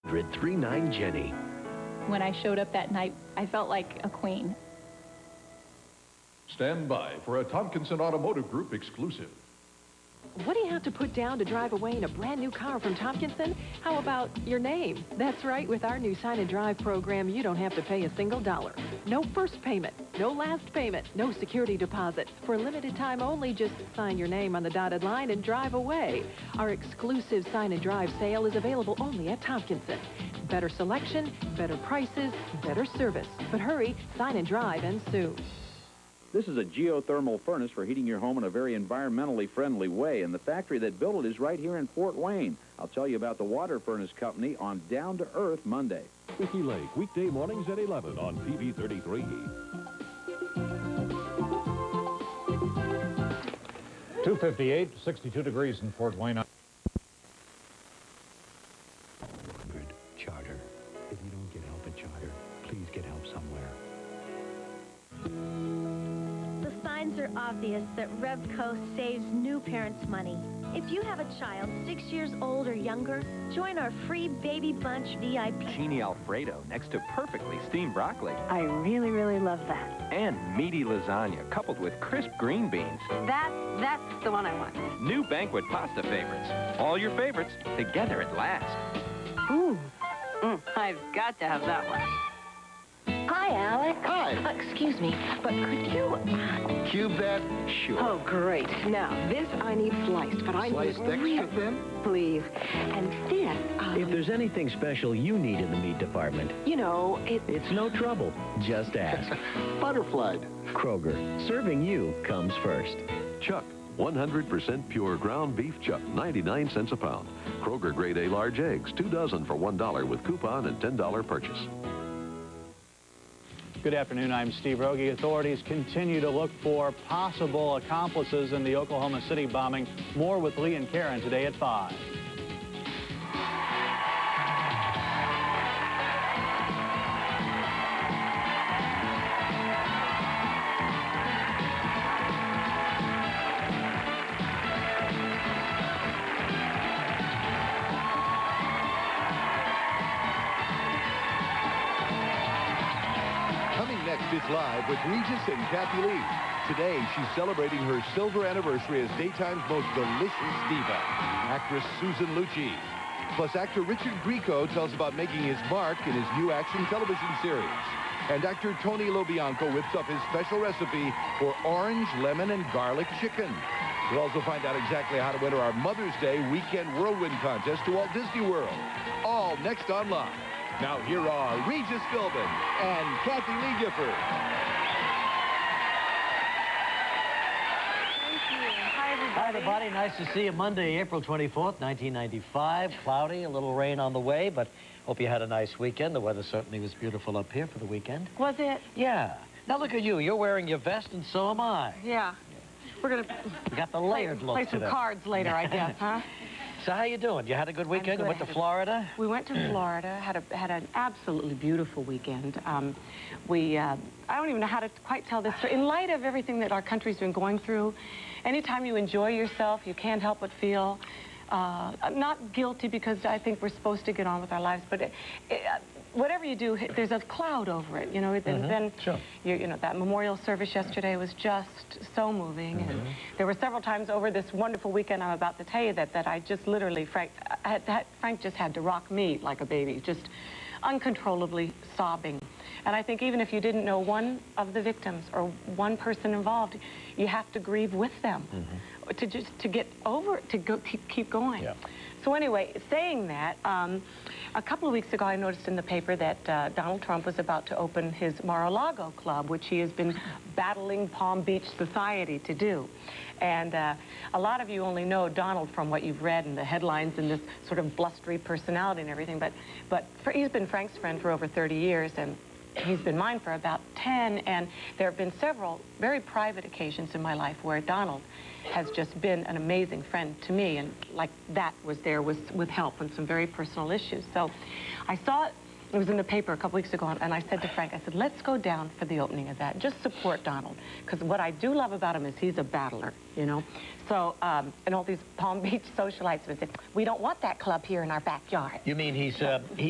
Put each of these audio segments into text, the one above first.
39 Jenny. When I showed up that night, I felt like a queen. Stand by for a Tompkinson Automotive Group exclusive. What do you have to put down to drive away in a brand new car from Tompkinson? How about your name? That's right, with our new Sign and Drive program, you don't have to pay a single dollar. No first payment, no last payment, no security deposit. For a limited time only, just sign your name on the dotted line and drive away. Our exclusive Sign and Drive sale is available only at Tompkinson. Better selection, better prices, better service. But hurry, Sign and Drive ends soon. This is a geothermal furnace for heating your home in a very environmentally friendly way, and the factory that built it is right here in Fort Wayne. I'll tell you about the Water Furnace Company on Down to Earth Monday. Wiki Lake, weekday mornings at 11 on TV 33. 2:58, 62 degrees in Fort Wayne. Charter. If you don't get help at Charter, please get help somewhere. The signs are obvious that Revco saves new parents money. If you have a child 6 years old or younger, join our free Baby Bunch VIP. Chini Alfredo next to perfectly steamed broccoli. I really, really love that. And meaty lasagna coupled with crisp green beans. That's the one I want. New banquet pasta favorites. All your favorites together at last. Ooh, I've got to have that one. Hi, Alec. Hi. Excuse me, but could you... Cube that? Sure. Oh, great. Now, this I need sliced, but I need... Sliced extra thin? Please. And this, If there's anything special you need in the meat department, you know, it's no trouble. Just ask. Butterflied. Kroger, serving you comes first. Chuck, 100% pure ground beef chuck, 99 cents a pound. Kroger grade A large eggs, 2 dozen for $1 with coupon and $10 purchase. Good afternoon, I'm Steve Rogie. Authorities continue to look for possible accomplices in the Oklahoma City bombing. More with Lee and Karen today at 5. It's live with Regis and Kathie Lee. Today, she's celebrating her silver anniversary as daytime's most delicious diva, actress Susan Lucci. Plus, actor Richard Grieco tells about making his mark in his new action television series. And actor Tony Lobianco whips up his special recipe for orange, lemon, and garlic chicken. We'll also find out exactly how to enter our Mother's Day Weekend Whirlwind Contest to Walt Disney World. All next on Live. Now, here are Regis Philbin and Kathie Lee Gifford. Thank you. Hi, everybody. Hi, everybody. Nice to see you. Monday, April 24th, 1995. Cloudy, a little rain on the way, but hope you had a nice weekend. The weather certainly was beautiful up here for the weekend. Was it? Yeah. Now, look at you. You're wearing your vest, and so am I. Yeah. We're going to... You got the layered look play today. some cards later, I guess, huh? So how you doing? You had a good weekend? You went to Florida? We went to Florida, had an absolutely beautiful weekend. I don't even know how to quite tell this story. In light of everything that our country's been going through, anytime you enjoy yourself, you can't help but feel not guilty, because I think we're supposed to get on with our lives, but whatever you do, there's a cloud over it, you know. And then, sure. You know, that memorial service yesterday was just so moving. And there were several times over this wonderful weekend I'm about to tell you that I just literally, Frank just had to rock me like a baby, just uncontrollably sobbing. And I think even if you didn't know one of the victims or one person involved, you have to grieve with them to get over it, to keep going. Yeah. So anyway, saying that, a couple of weeks ago I noticed in the paper that Donald Trump was about to open his Mar-a-Lago club, which he has been battling Palm Beach society to do. And a lot of you only know Donald from what you've read in the headlines and this sort of blustery personality and everything, but he's been Frank's friend for over 30 years, and he's been mine for about 10, and there have been several very private occasions in my life where Donald has just been an amazing friend to me, and like that was there with help on some very personal issues. So I saw it was in the paper a couple weeks ago, and I said to Frank, I said, let's go down for the opening of that. Just support Donald, because what I do love about him is he's a battler. you know. So, and all these Palm Beach socialites would say, we don't want that club here in our backyard. You mean he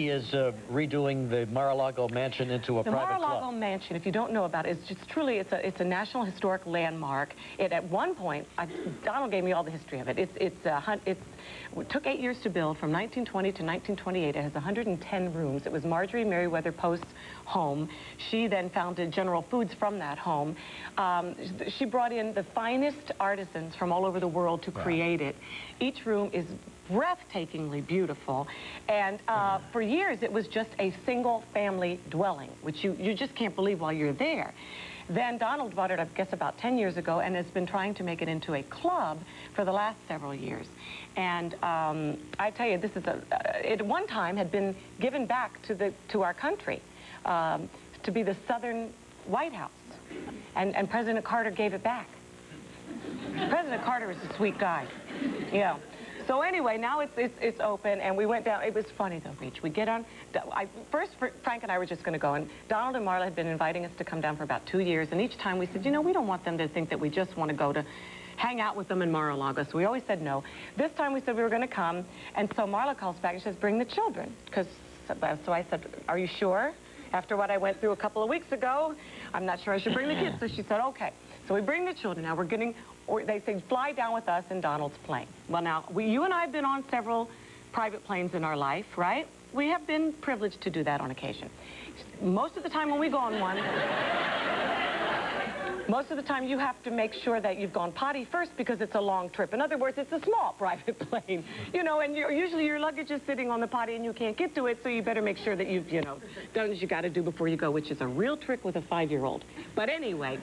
is redoing the Mar-a-Lago mansion into a private club? The Mar-a-Lago mansion, if you don't know about it, it's just truly, it's a National Historic Landmark. It, at one point, Donald gave me all the history of it. It took 8 years to build, from 1920 to 1928. It has 110 rooms. It was Marjorie Meriwether Post's home. She then founded General Foods from that home. She brought in the finest artisans from all over the world to create it. Each room is breathtakingly beautiful, and for years it was just a single family dwelling, which you just can't believe while you're there. Then Donald bought it, I guess, about 10 years ago, and has been trying to make it into a club for the last several years. And I tell you, this is it at one time had been given back to our country to be the Southern White House, and President Carter gave it back. President Carter is a sweet guy. Yeah. So anyway, now it's open, and we went down. It was funny, though, Reach. We get on. First, Frank and I were just going to go, and Donald and Marla had been inviting us to come down for about 2 years, and each time we said, you know, we don't want them to think that we just want to go to hang out with them in Mar-a-Lago, so we always said no. This time we said we were going to come, and so Marla calls back and says, bring the children. So I said, are you sure? After what I went through a couple of weeks ago, I'm not sure I should bring the kids. So she said, okay. So we bring the children. Now we're getting, or they say, fly down with us in Donald's plane. Well, now, you and I have been on several private planes in our life, right? We have been privileged to do that on occasion. Most of the time when we go on one, most of the time you have to make sure that you've gone potty first because it's a long trip. In other words, it's a small private plane, you know, and usually your luggage is sitting on the potty and you can't get to it, so you better make sure that you've, you know, done as you got to do before you go, which is a real trick with a 5-year-old. But anyway,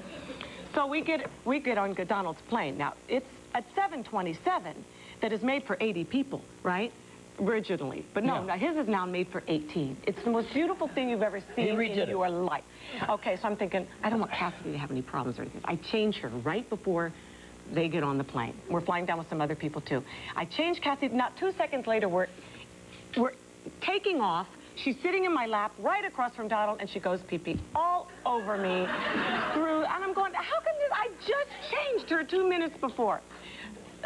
so we get on Donald's plane. Now, it's a 727 that is made for 80 people, right? Originally. But no, now his is now made for 18. It's the most beautiful thing you've ever seen in your life. Okay, so I'm thinking, I don't want Kathie to have any problems or anything. I change her right before they get on the plane. We're flying down with some other people, too. I change Kathie. Not 2 seconds later, we're taking off. She's sitting in my lap right across from Donald, and she goes pee-pee all over me. And I'm going, how come this? I just changed her 2 minutes before.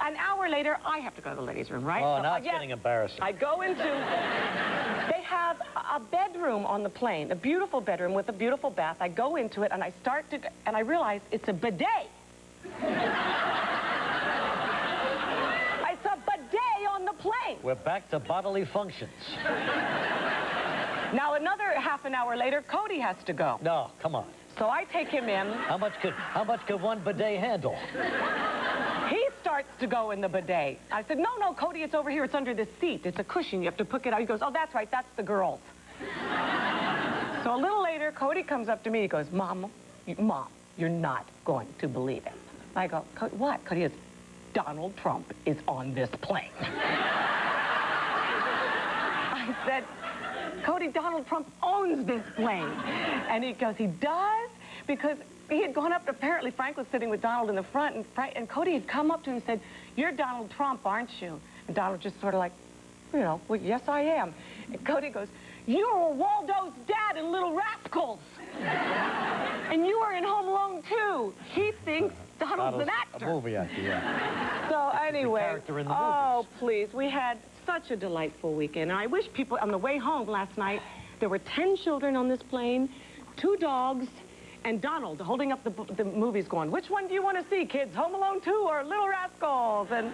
An hour later, I have to go to the ladies' room, right? Oh, so now it's getting embarrassing. I go into, they have a bedroom on the plane, a beautiful bedroom with a beautiful bath. I go into it, and I start to, and I realize it's a bidet. It's a bidet on the plane. We're back to bodily functions. Now, another half an hour later, Cody has to go. No, come on. So I take him in. How much could one bidet handle? He starts to go in the bidet. I said, no, Cody, it's over here. It's under this seat. It's a cushion. You have to pick it out. He goes, oh, that's right. That's the girls. So a little later, Cody comes up to me. He goes, Mom, you're not going to believe it. I go, what? Cody goes, Donald Trump is on this plane. I said, Cody, Donald Trump owns this plane. And he goes, he does? Because he had gone up, apparently Frank was sitting with Donald in the front, and Cody had come up to him and said, you're Donald Trump, aren't you? And Donald just sort of like, you know, well, yes, I am. And Cody goes, you were Waldo's dad in Little Rascals. And you were in Home Alone, too. He thinks Donald's an actor. A movie actor, yeah. So anyway, character in the oh, please, we had such a delightful weekend. And I wish people, on the way home last night, there were 10 children on this plane, 2 dogs, and Donald holding up the movies going, which one do you want to see, kids, Home Alone 2 or Little Rascals? And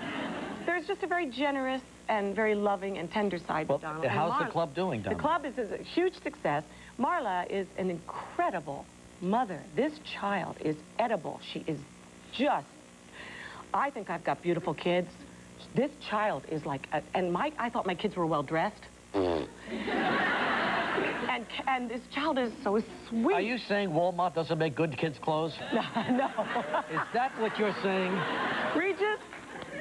there's just a very generous and very loving and tender side to Donald. How's the club doing, Donald? The club is a huge success. Marla is an incredible mother. This child is edible. She is just, I think I've got beautiful kids. This child is like, I thought my kids were well-dressed. And this child is so sweet. Are you saying Walmart doesn't make good kids' clothes? No. Is that what you're saying? Regis,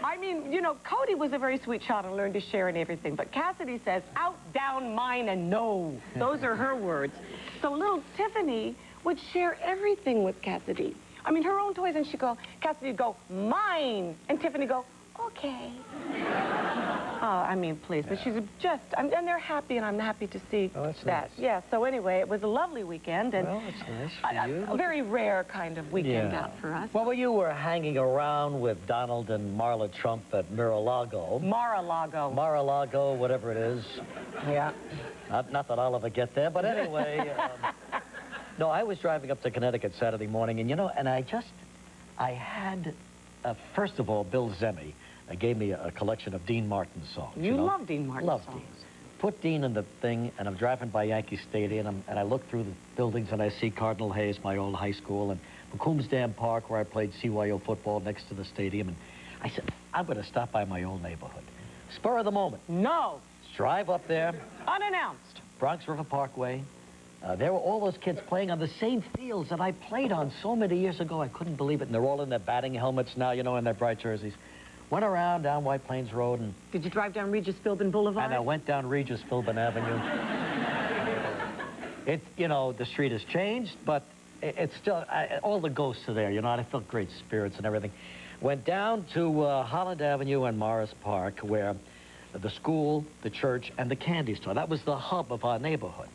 I mean, you know, Cody was a very sweet child and learned to share and everything. But Cassidy says, out, down, mine, and no. Those are her words. So little Tiffany would share everything with Cassidy. I mean, her own toys, and she'd go, Cassidy would go, mine. And Tiffany would go, okay. I mean, please. But she's just, and they're happy, and I'm happy to see that's that. nice. Yeah, so anyway, it was a lovely weekend. And well, it's nice for you. A very rare kind of weekend out for us. Well, you were hanging around with Donald and Marla Trump at Mar-a-Lago. Mar-a-Lago. Mar-a-Lago, whatever it is. Yeah. Not that I'll ever get there, but anyway. No, I was driving up to Connecticut Saturday morning, and, you know, and I had, first of all, Bill Zemi gave me a collection of Dean Martin songs. You love Dean Martin songs. Dean. Put Dean in the thing, and I'm driving by Yankee Stadium, and I look through the buildings, and I see Cardinal Hayes, my old high school, and McCombs Dam Park, where I played CYO football next to the stadium, and I said, I'm going to stop by my old neighborhood. Spur of the moment. No. Drive up there. Unannounced. Bronx River Parkway. There were all those kids playing on the same fields that I played on so many years ago. I couldn't believe it. And they're all in their batting helmets now, you know, in their bright jerseys. Went around down White Plains Road and... Did you drive down Regis Philbin Boulevard? And I went down Regis Philbin Avenue. You know, the street has changed, but it's still... all the ghosts are there, you know, and I felt great spirits and everything. Went down to Holland Avenue and Morris Park, where the school, the church, and the candy store, that was the hub of our neighborhood.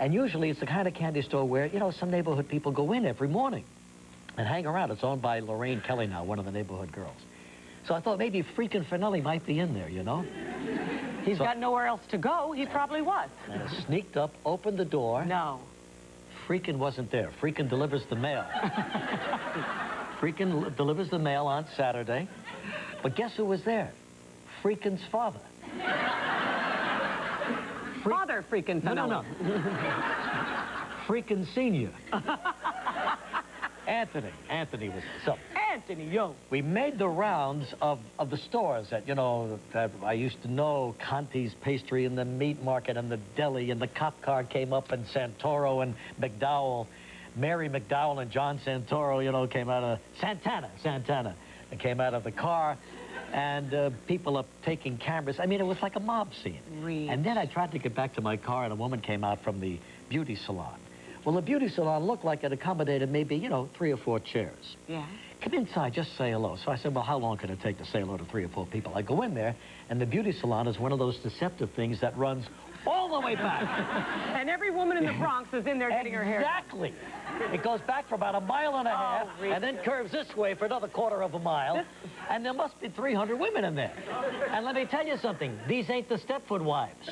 And usually it's the kind of candy store where, you know, some neighborhood people go in every morning and hang around. It's owned by Lorraine Kelly now, one of the neighborhood girls. So I thought maybe Freakin' Finelli might be in there, you know? He's got nowhere else to go. He probably was. And I sneaked up, opened the door. No. Freakin' wasn't there. Freakin' delivers the mail. Freakin' delivers the mail on Saturday. But guess who was there? Freakin's father. Father Freakin' Finelli. No. Freakin' Senior. Anthony was so. Anthony, yo. We made the rounds of the stores that, you know, that I used to know, Conti's Pastry and the Meat Market and the Deli, and the cop car came up, and Santoro and McDowell, Mary McDowell and John Santoro, you know, came out of Santana, and came out of the car, and people are taking cameras. I mean, it was like a mob scene. And then I tried to get back to my car, and a woman came out from the beauty salon. Well, the beauty salon looked like it accommodated maybe, you know, 3 or 4 chairs. Yeah. Come inside, just say hello. So I said, well, how long can it take to say hello to 3 or 4 people? I go in there, and the beauty salon is one of those deceptive things that runs all the way back. And every woman in the Bronx is in there getting her hair. Exactly. It goes back for about 1.5 miles, and then curves this way for another 1/4 mile, and there must be 300 women in there. And let me tell you something, these ain't the Stepford wives.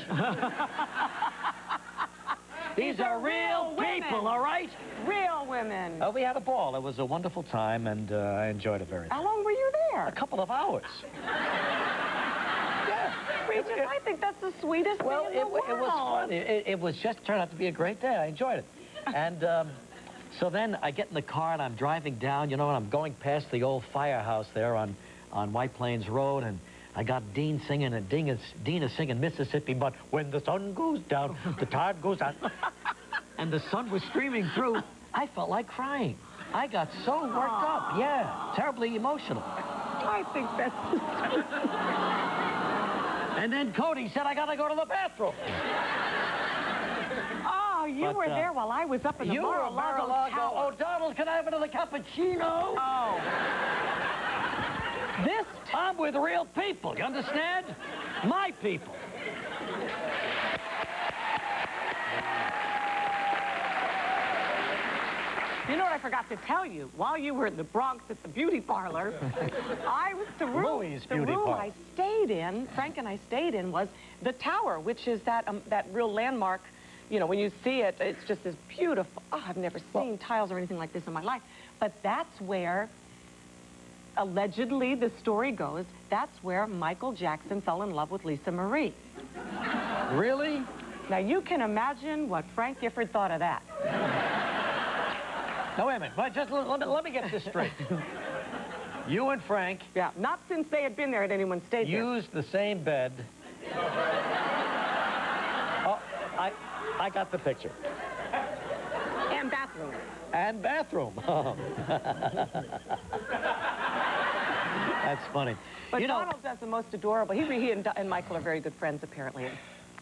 These are real people, all right? Real women. We had a ball. It was a wonderful time, and I enjoyed it very much. How long were you there? A couple of hours. Regis, I think that's the sweetest thing in the world. It was fun. It was just turned out to be a great day. I enjoyed it. And so then I get in the car, and I'm driving down, you know, and I'm going past the old firehouse there on White Plains Road, and I got Dean singing, and Dean is singing Mississippi, but when the sun goes down, the tide goes out. And the sun was streaming through. I felt like crying. I got so worked up. Yeah, terribly emotional. I think that's... And then Cody said, I got to go to the bathroom. Oh, you were there while I was up in the Mar-a-Lago Tower. Oh, Donald, can I have another cappuccino? Oh. I'm with real people, you understand? My people. You know what I forgot to tell you? While you were in the Bronx at the beauty parlor, the room I stayed in, Frank and I stayed in, was the tower, which is that real landmark. You know, when you see it, it's just this beautiful. Oh, I've never seen tiles or anything like this in my life. But that's where, allegedly, the story goes, that's where Michael Jackson fell in love with Lisa Marie. Really? Now, you can imagine what Frank Gifford thought of that. Now, wait a minute. But just let me get this straight. You and Frank... Yeah, not since they had been there had anyone stayed there. Used the same bed. Oh, I got the picture. And bathroom. And bathroom. That's funny. But Donald does the most adorable. He and Michael are very good friends, apparently.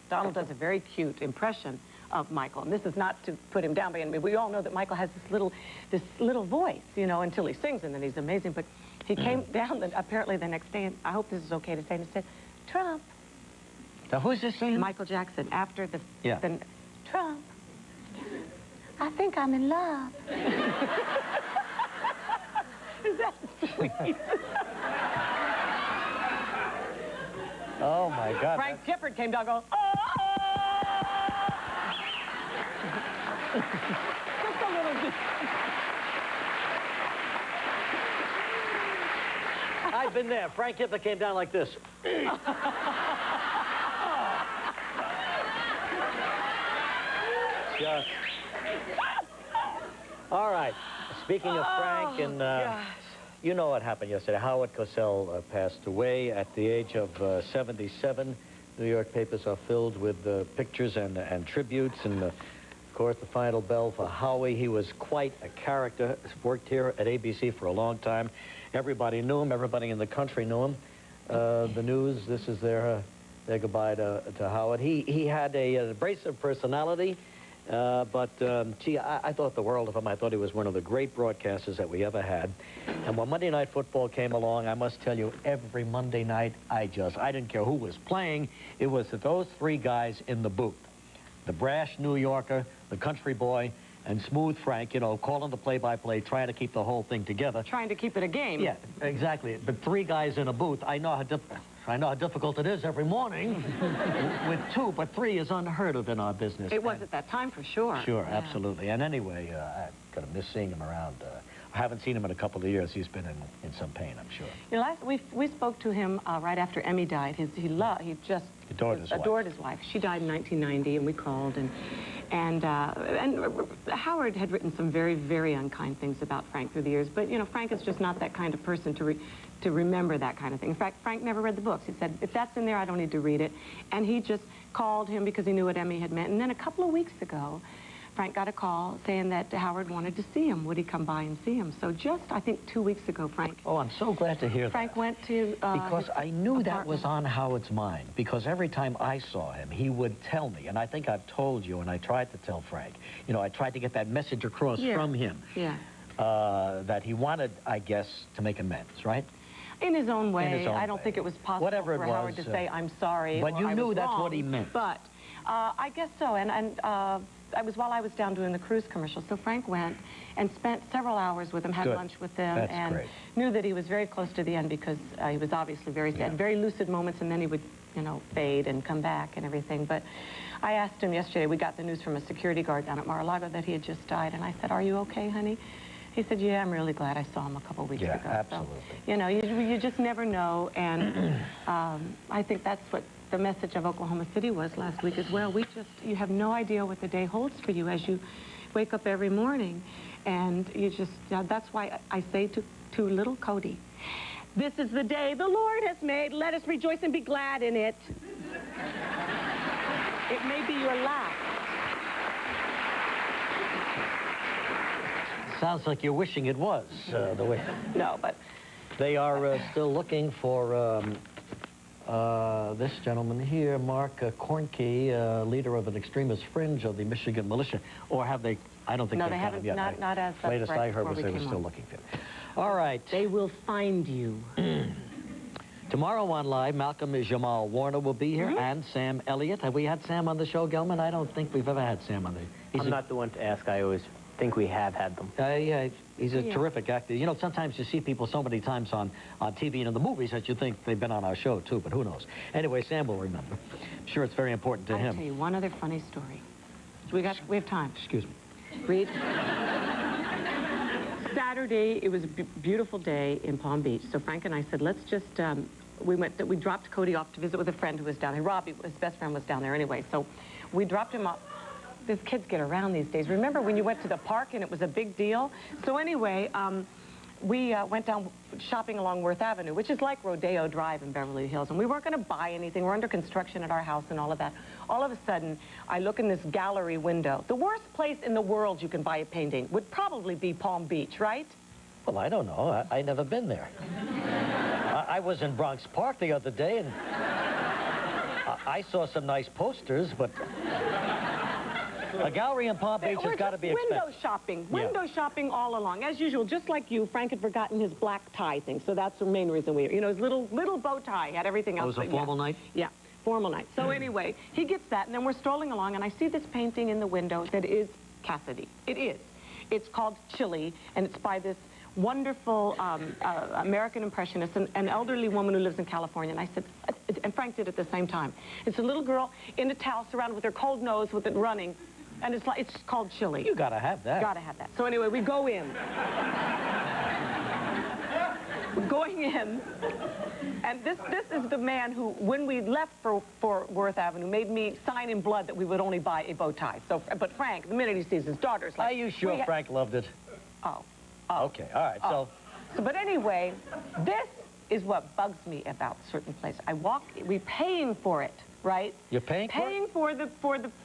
Donald does a very cute impression of Michael. And this is not to put him down by any means. We all know that Michael has this little voice, you know, until he sings, and then he's amazing. But he came down apparently the next day, and I hope this is okay to say, and he said, Trump, Now, who's this saying? Michael Jackson. After the... Yeah. The, Trump, I think I'm in love. Is that sweet? Oh, my God. Frank Gifford came down and goes, oh! Just a little bit. I've been there. Frank Gifford came down like this. Just. All right. Speaking of Frank, and you know what happened yesterday. Howard Cosell passed away at the age of 77. New York papers are filled with pictures and tributes, and of course the final bell for Howie. He was quite a character. Worked here at ABC for a long time. Everybody knew him. Everybody in the country knew him. The news. This is their goodbye to Howard. He had an abrasive personality. Gee, I thought the world of him. I thought he was one of the great broadcasters that we ever had. And when Monday Night Football came along, I must tell you, every Monday night, I didn't care who was playing. It was those three guys in the booth. The brash New Yorker, the country boy, and Smooth Frank, you know, calling the play-by-play, trying to keep the whole thing together. Trying to keep it a game. Yeah, exactly. But three guys in a booth, I know how difficult it is every morning with two, but three is unheard of in our business. It was at that time, for sure. Sure, yeah. Absolutely. And anyway, I'm going to miss seeing him around. I haven't seen him in a couple of years. He's been in some pain, I'm sure. You know, we spoke to him right after Emmy died. He just adored his wife. She died in 1990, and we called, and Howard had written some very, very unkind things about Frank through the years. But you know, Frank is just not that kind of person to remember that kind of thing. In fact, Frank never read the books. He said, if that's in there, I don't need to read it. And he just called him because he knew what Emmy had meant. And then a couple of weeks ago, Frank got a call saying that Howard wanted to see him. Would he come by and see him? So just, I think, 2 weeks ago, Frank... Oh, I'm so glad to hear Frank that. went to because I knew that was on Howard's mind. Because every time I saw him, he would tell me, and I think I've told you, and I tried to tell Frank, you know, I tried to get that message across from him. Yeah. That he wanted, I guess, to make amends, right? In his own way. I don't think it was possible for Howard to say, I'm sorry, but you knew that's wrong. What he meant. But I guess so. And while I was down doing the cruise commercial, so Frank went and spent several hours with him, had lunch with them, and knew that he was very close to the end because he was obviously very sad. Very lucid moments, and then he would, you know, fade and come back and everything. But I asked him yesterday, we got the news from a security guard down at Mar-a-Lago that he had just died, and I said, are you okay, honey? He said, yeah, I'm really glad I saw him a couple weeks ago. Absolutely. So, you know, you just never know, and I think that's what the message of Oklahoma City was last week as well. You have no idea what the day holds for you as you wake up every morning, and you just, that's why I say to little Cody, this is the day the Lord has made. Let us rejoice and be glad in it. It may be your last. Sounds like you're wishing it was the way. No, but... They are still looking for this gentleman here, Mark Kornke, leader of an extremist fringe of the Michigan militia. Or have they? I don't think they haven't yet. Not as of latest I heard was they were still looking for it. All right. They will find you. Tomorrow on Live, Malcolm Jamal Warner will be here, and Sam Elliott. Have we had Sam on the show, Gelman? I don't think we've ever had Sam on the... I'm not the one to ask. I always think we have had them. Yeah, he's a terrific actor. You know, sometimes you see people so many times on TV and in the movies that you think they've been on our show, too, but who knows. Anyway, Sam will remember. I'm sure it's very important to him. I'll tell you one other funny story. We have time. Excuse me. Read. Saturday, it was a beautiful day in Palm Beach, so Frank and I said, let's just, we dropped Cody off to visit with a friend who was down there. Robbie, his best friend, was down there anyway, so we dropped him off. These kids get around these days. Remember when you went to the park and it was a big deal? So anyway, we went down shopping along Worth Avenue, which is like Rodeo Drive in Beverly Hills, and we weren't going to buy anything. We're under construction at our house and all of that. All of a sudden, I look in this gallery window. The worst place in the world you can buy a painting would probably be Palm Beach, right? Well, I don't know. I never been there. I was in Bronx Park the other day, and I saw some nice posters, but... A gallery in Palm Beach has got to be expensive. Window shopping all along. As usual, just like you, Frank had forgotten his black tie thing, so that's the main reason we, you know, his little bow tie, had everything else. It was a formal night? Yeah. formal night. So anyway, he gets that, and then we're strolling along, and I see this painting in the window that is Kathie. It is. It's called Chili, and it's by this wonderful American impressionist, an elderly woman who lives in California. And I said, and Frank did at the same time. It's a little girl in a towel surrounded with her cold nose with it running, and it's called Chili. You gotta have that. Gotta have that. So anyway, we go in. We're going in, and this is the man who, when we left for Worth Avenue, made me sign in blood that we would only buy a bow tie. So, but Frank, the minute he sees his daughter's like... Are you sure Frank loved it? Oh. Okay, all right, so... But anyway, this is what bugs me about certain places. I walk, we're paying for it, right? You're paying for it? Paying for the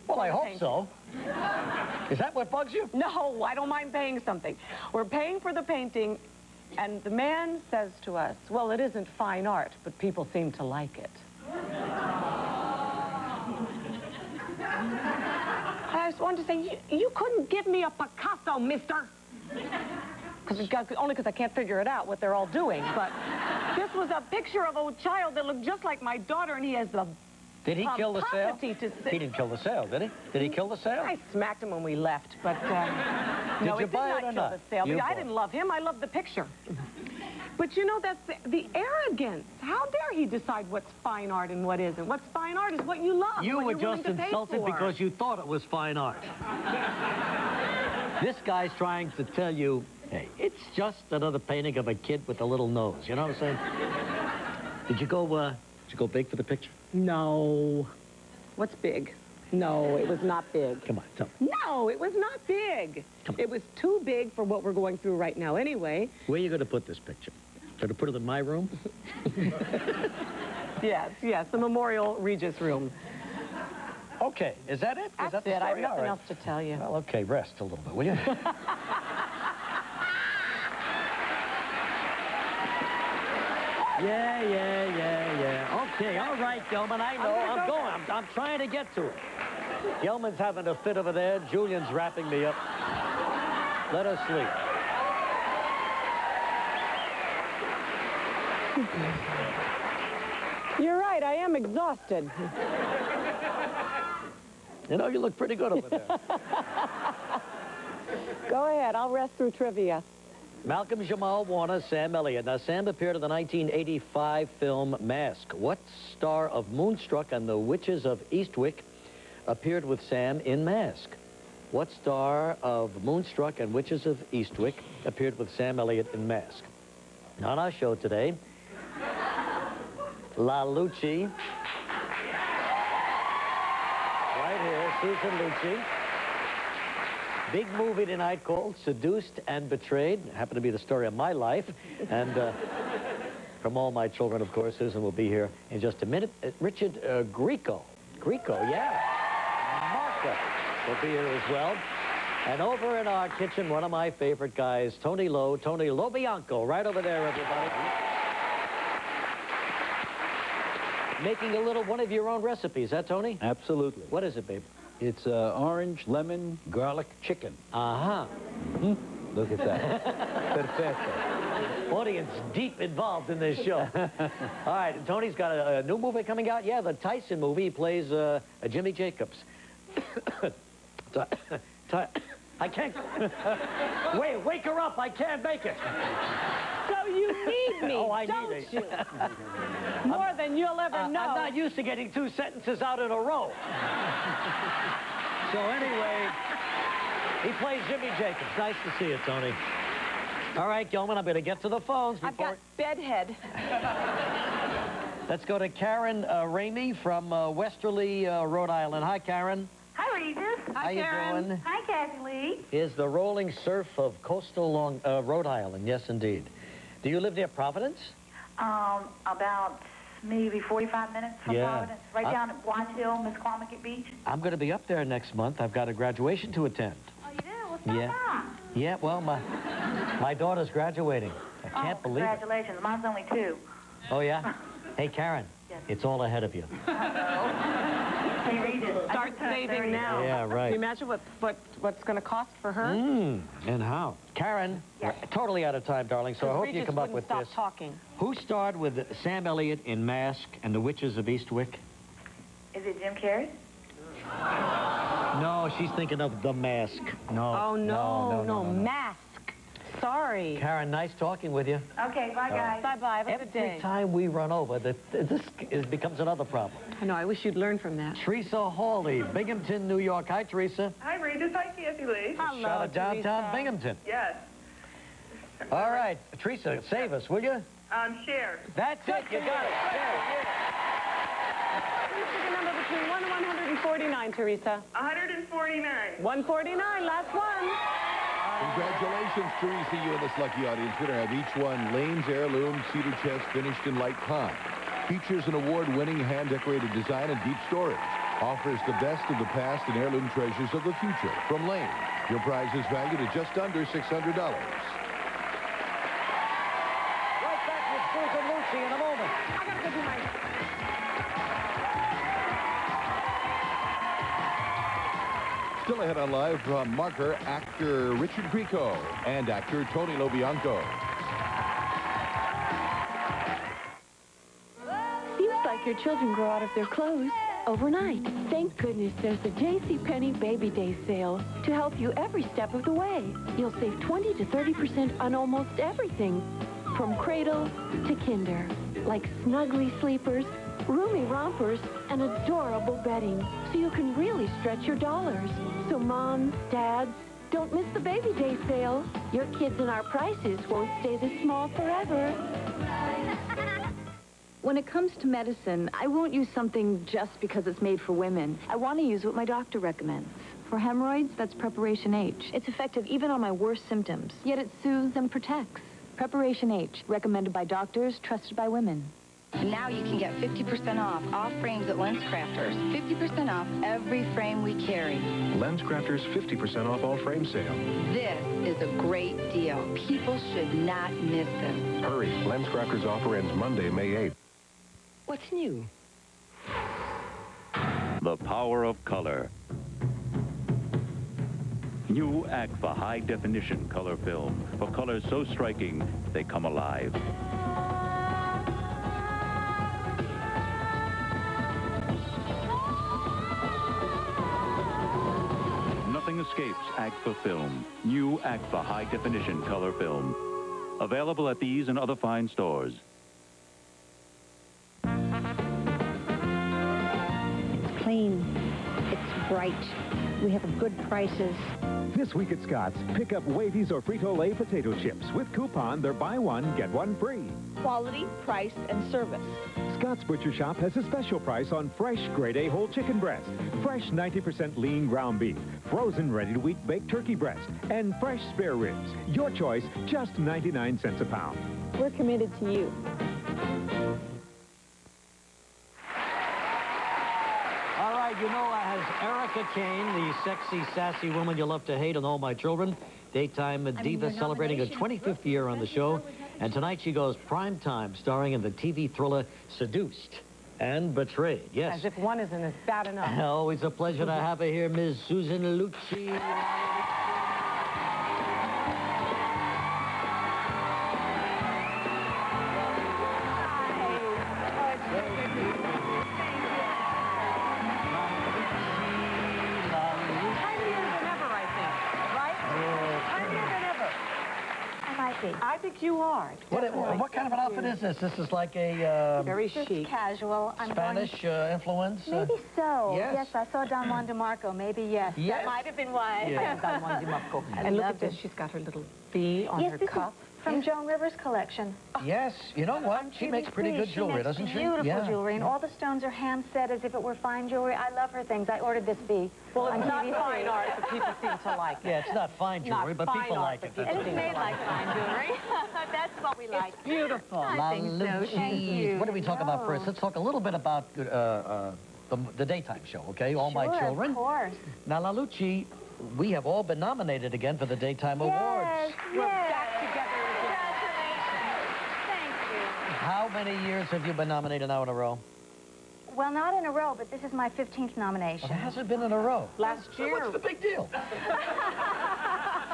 Well, I hope so. Is that what bugs you? No, I don't mind paying something. We're paying for the painting, and the man says to us, well, it isn't fine art, but people seem to like it. I just wanted to say, you couldn't give me a Picasso, mister. Only because I can't figure it out what they're all doing. But this was a picture of a child that looked just like my daughter, and he has the... Did he kill the sale? He didn't kill the sale, did he? Did he kill the sale? I smacked him when we left, but no, you it did buy not it or kill not? the sale. You I didn't love him. I loved the picture. But you know, that's the arrogance. How dare he decide what's fine art and what isn't? What's fine art is what you love. You what were you're just willing to pay insulted for. because you thought it was fine art. This guy's trying to tell you, hey, it's just another painting of a kid with a little nose. You know what I'm saying? Did you go big for the picture? No. What's big? No, it was not big. Come on, tell me. No, it was not big. It was too big for what we're going through right now anyway. Where are you going to put this picture? Going to put it in my room? Yes, the Memorial Regis room. Okay, is that it? That's is that the it. I have story? nothing All right. else to tell you. Well, okay, rest a little bit, will you? Yeah. Okay, all right, Gelman, I know. I'm going. I'm trying to get to it. Gelman's having a fit over there. Julian's wrapping me up. Let us sleep. You're right, I am exhausted. You know, you look pretty good over there. Go ahead, I'll rest through trivia. Malcolm Jamal Warner, Sam Elliott. Now, Sam appeared in the 1985 film Mask. What star of Moonstruck and the Witches of Eastwick appeared with Sam in Mask? What star of Moonstruck and Witches of Eastwick appeared with Sam Elliott in Mask? On our show today, La Lucci. Right here, Susan Lucci. Big movie tonight called Seduced and Betrayed. Happened to be the story of my life. And from all my children, of course, Susan will be here in just a minute. Richard Grieco. Yeah. Martha will be here as well. And over in our kitchen, one of my favorite guys, Tony Lobianco, right over there, everybody. Making a little one of your own recipes, huh, Tony? Absolutely. What is it, babe? It's orange, lemon, garlic, chicken. Uh-huh. Mm-hmm. Look at that. Perfecto. Audience deep involved in this show. All right, Tony's got a new movie coming out. Yeah, the Tyson movie. He plays Jimmy Jacobs. I can't... Wake her up. I can't make it. So you need me, oh, I don't need you? More than you'll ever know. I'm not used to getting 2 sentences out in a row. So anyway, he plays Jimmy Jacobs. Nice to see you, Tony. All right, Gilman, I'm going to get to the phones. I've got bedhead. Let's go to Karen Ramey from Westerly, Rhode Island. Hi, Karen. Hi, Regis. How you doing? Hi, Kathie Lee. Is the rolling surf of coastal Rhode Island. Yes, indeed. Do you live near Providence? About maybe 45 minutes from Providence. Right down at Watch Hill, Misquamicut Beach. I'm going to be up there next month. I've got a graduation to attend. Oh, you do? What's that? Yeah, well, my daughter's graduating. I can't believe it. Congratulations. Mine's only 2. Oh, yeah? Hey, Karen, it's all ahead of you. Hey, Regis. Start saving now. Yeah, right. Can you imagine what's going to cost for her? And how? Karen, we're totally out of time, darling, so I hope you come up with this. Talking. Who starred with Sam Elliott in Mask and the Witches of Eastwick? Is it Jim Carrey? No, she's thinking of The Mask. No. Oh, no, Mask. Sorry. Karen, nice talking with you. Okay, bye, guys. Bye-bye. Have a good day. Every time we run over, this becomes another problem. I know. I wish you'd learn from that. Teresa Hawley, Binghamton, New York. Hi, Teresa. Hi, Regis. Hi, Kathie Lee. Hello, Shout out downtown Teresa. Binghamton. Yes. All right, Teresa, save us, will you? Share. That's it. You got it. Please pick a number between 1 and 149, Teresa. 149. 149, last one. Congratulations, Teresa. You and this lucky audience winner have each won Lane's Heirloom Cedar Chest finished in light pine. Features an award-winning hand-decorated design and deep storage. Offers the best of the past and heirloom treasures of the future from Lane. Your prize is valued at just under $600. Right back with Susan Lucci in a moment. I gotta go do my... Still ahead on Live from Marker, actor Richard Grieco and actor Tony Lobianco. Seems like your children grow out of their clothes overnight. Thank goodness there's the JCPenney Baby Day sale to help you every step of the way. You'll save 20 to 30% on almost everything, from cradle to kinder, like snuggly sleepers, roomy rompers, and adorable bedding, so you can really stretch your dollars. So moms, dads, don't miss the Baby Day sale. Your kids and our prices won't stay this small forever. When it comes to medicine, I won't use something just because it's made for women. I want to use what my doctor recommends. For hemorrhoids, that's Preparation H. It's effective even on my worst symptoms, yet it soothes and protects. Preparation H, recommended by doctors, trusted by women. Now you can get 50% off all frames at LensCrafters. 50% off every frame we carry. LensCrafters 50% off all frame sale. This is a great deal. People should not miss this. Hurry, LensCrafters offer ends Monday, May 8th. What's new? The power of color. New Agfa high-definition color film for colors so striking they come alive. Nothing escapes Agfa film. New Agfa high-definition color film. Available at these and other fine stores. It's clean. It's bright. We have good prices. This week at Scott's, pick up Wavys or Frito-Lay potato chips. With coupon, they're buy one, get one free. Quality, price, and service. Scott's Butcher Shop has a special price on fresh grade A whole chicken breast, fresh 90% lean ground beef, frozen ready-to-eat baked turkey breast, and fresh spare ribs. Your choice, just 99 cents a pound. We're committed to you. All right, you know, as Erica Kane, the sexy, sassy woman you love to hate and all my children, daytime diva celebrating her 25th year on the show. And tonight she goes prime time, starring in the TV thriller Seduced and Betrayed. Yes. As if one isn't as bad enough. Always a pleasure to have her here, Ms. Susan Lucci. I think you are. What kind of an outfit is this? This is like a... very chic. Casual. Spanish influence? Maybe so. Yes. Yes, I saw Don Juan DeMarco. Maybe yes. Yes. That might have been why. Yeah. Don Juan DeMarco. And look at this. She's got her little bee on her cup. From Joan Rivers' collection. Yes. You know what? She makes pretty good jewelry, doesn't she? Beautiful jewelry, and all the stones are hand set as if it were fine jewelry. I love her things. I ordered this bee. Well, it's not fine art, but people seem to like it. Yeah, it's not fine jewelry, but people like it. And it's made like fine jewelry. That's what we like. It's beautiful. I think so. Thank you. What do we talk about first? Let's talk a little bit about the daytime show, okay? All My Children. Of course. Now, La Lucci, we have all been nominated again for the Daytime Awards. We're back together again. Thank you. How many years have you been nominated now in a row? Well, not in a row, but this is my 15th nomination. Well, it hasn't been in a row. Last year. What's the big deal?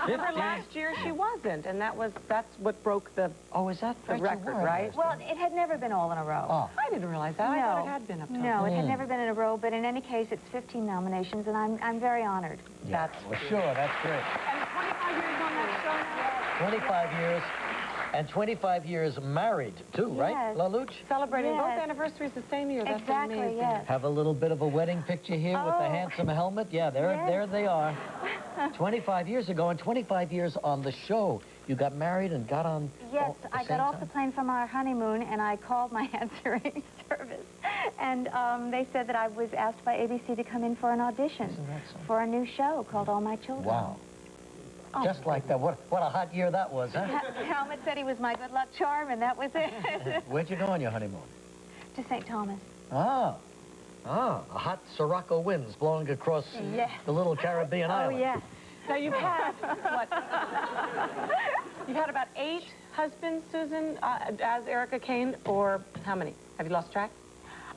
Remember last year she wasn't, and that's what broke the record, right? Well, it had never been all in a row. Oh. I didn't realize that. I thought it had been up to No, it had never been in a row, but in any case, it's 15 nominations, and I'm very honored. Yeah, well, sure, that's great. And 25 years on that show now? 25 years, and 25 years married, too, right, Yes. LaLuche? Celebrating both anniversaries the same year. That's Exactly, amazing. yes. Have a little bit of a wedding picture here with the handsome helmet. Yeah, there they are. 25 years ago, and 25 years on the show. You got married and got on Yes, the I same got off time? the plane from our honeymoon, and I called my answering service. And they said that I was asked by ABC to come in for an audition for a new show called All My Children. Wow. Oh. Just like that. What a hot year that was, huh? Helmut said he was my good luck charm, and that was it. Where'd you go on your honeymoon? To St. Thomas. A hot Sirocco winds blowing across the little Caribbean island. Oh, yes. Now, you've had, what? You've had about 8 husbands, Susan, as Erica Kane, or how many? Have you lost track?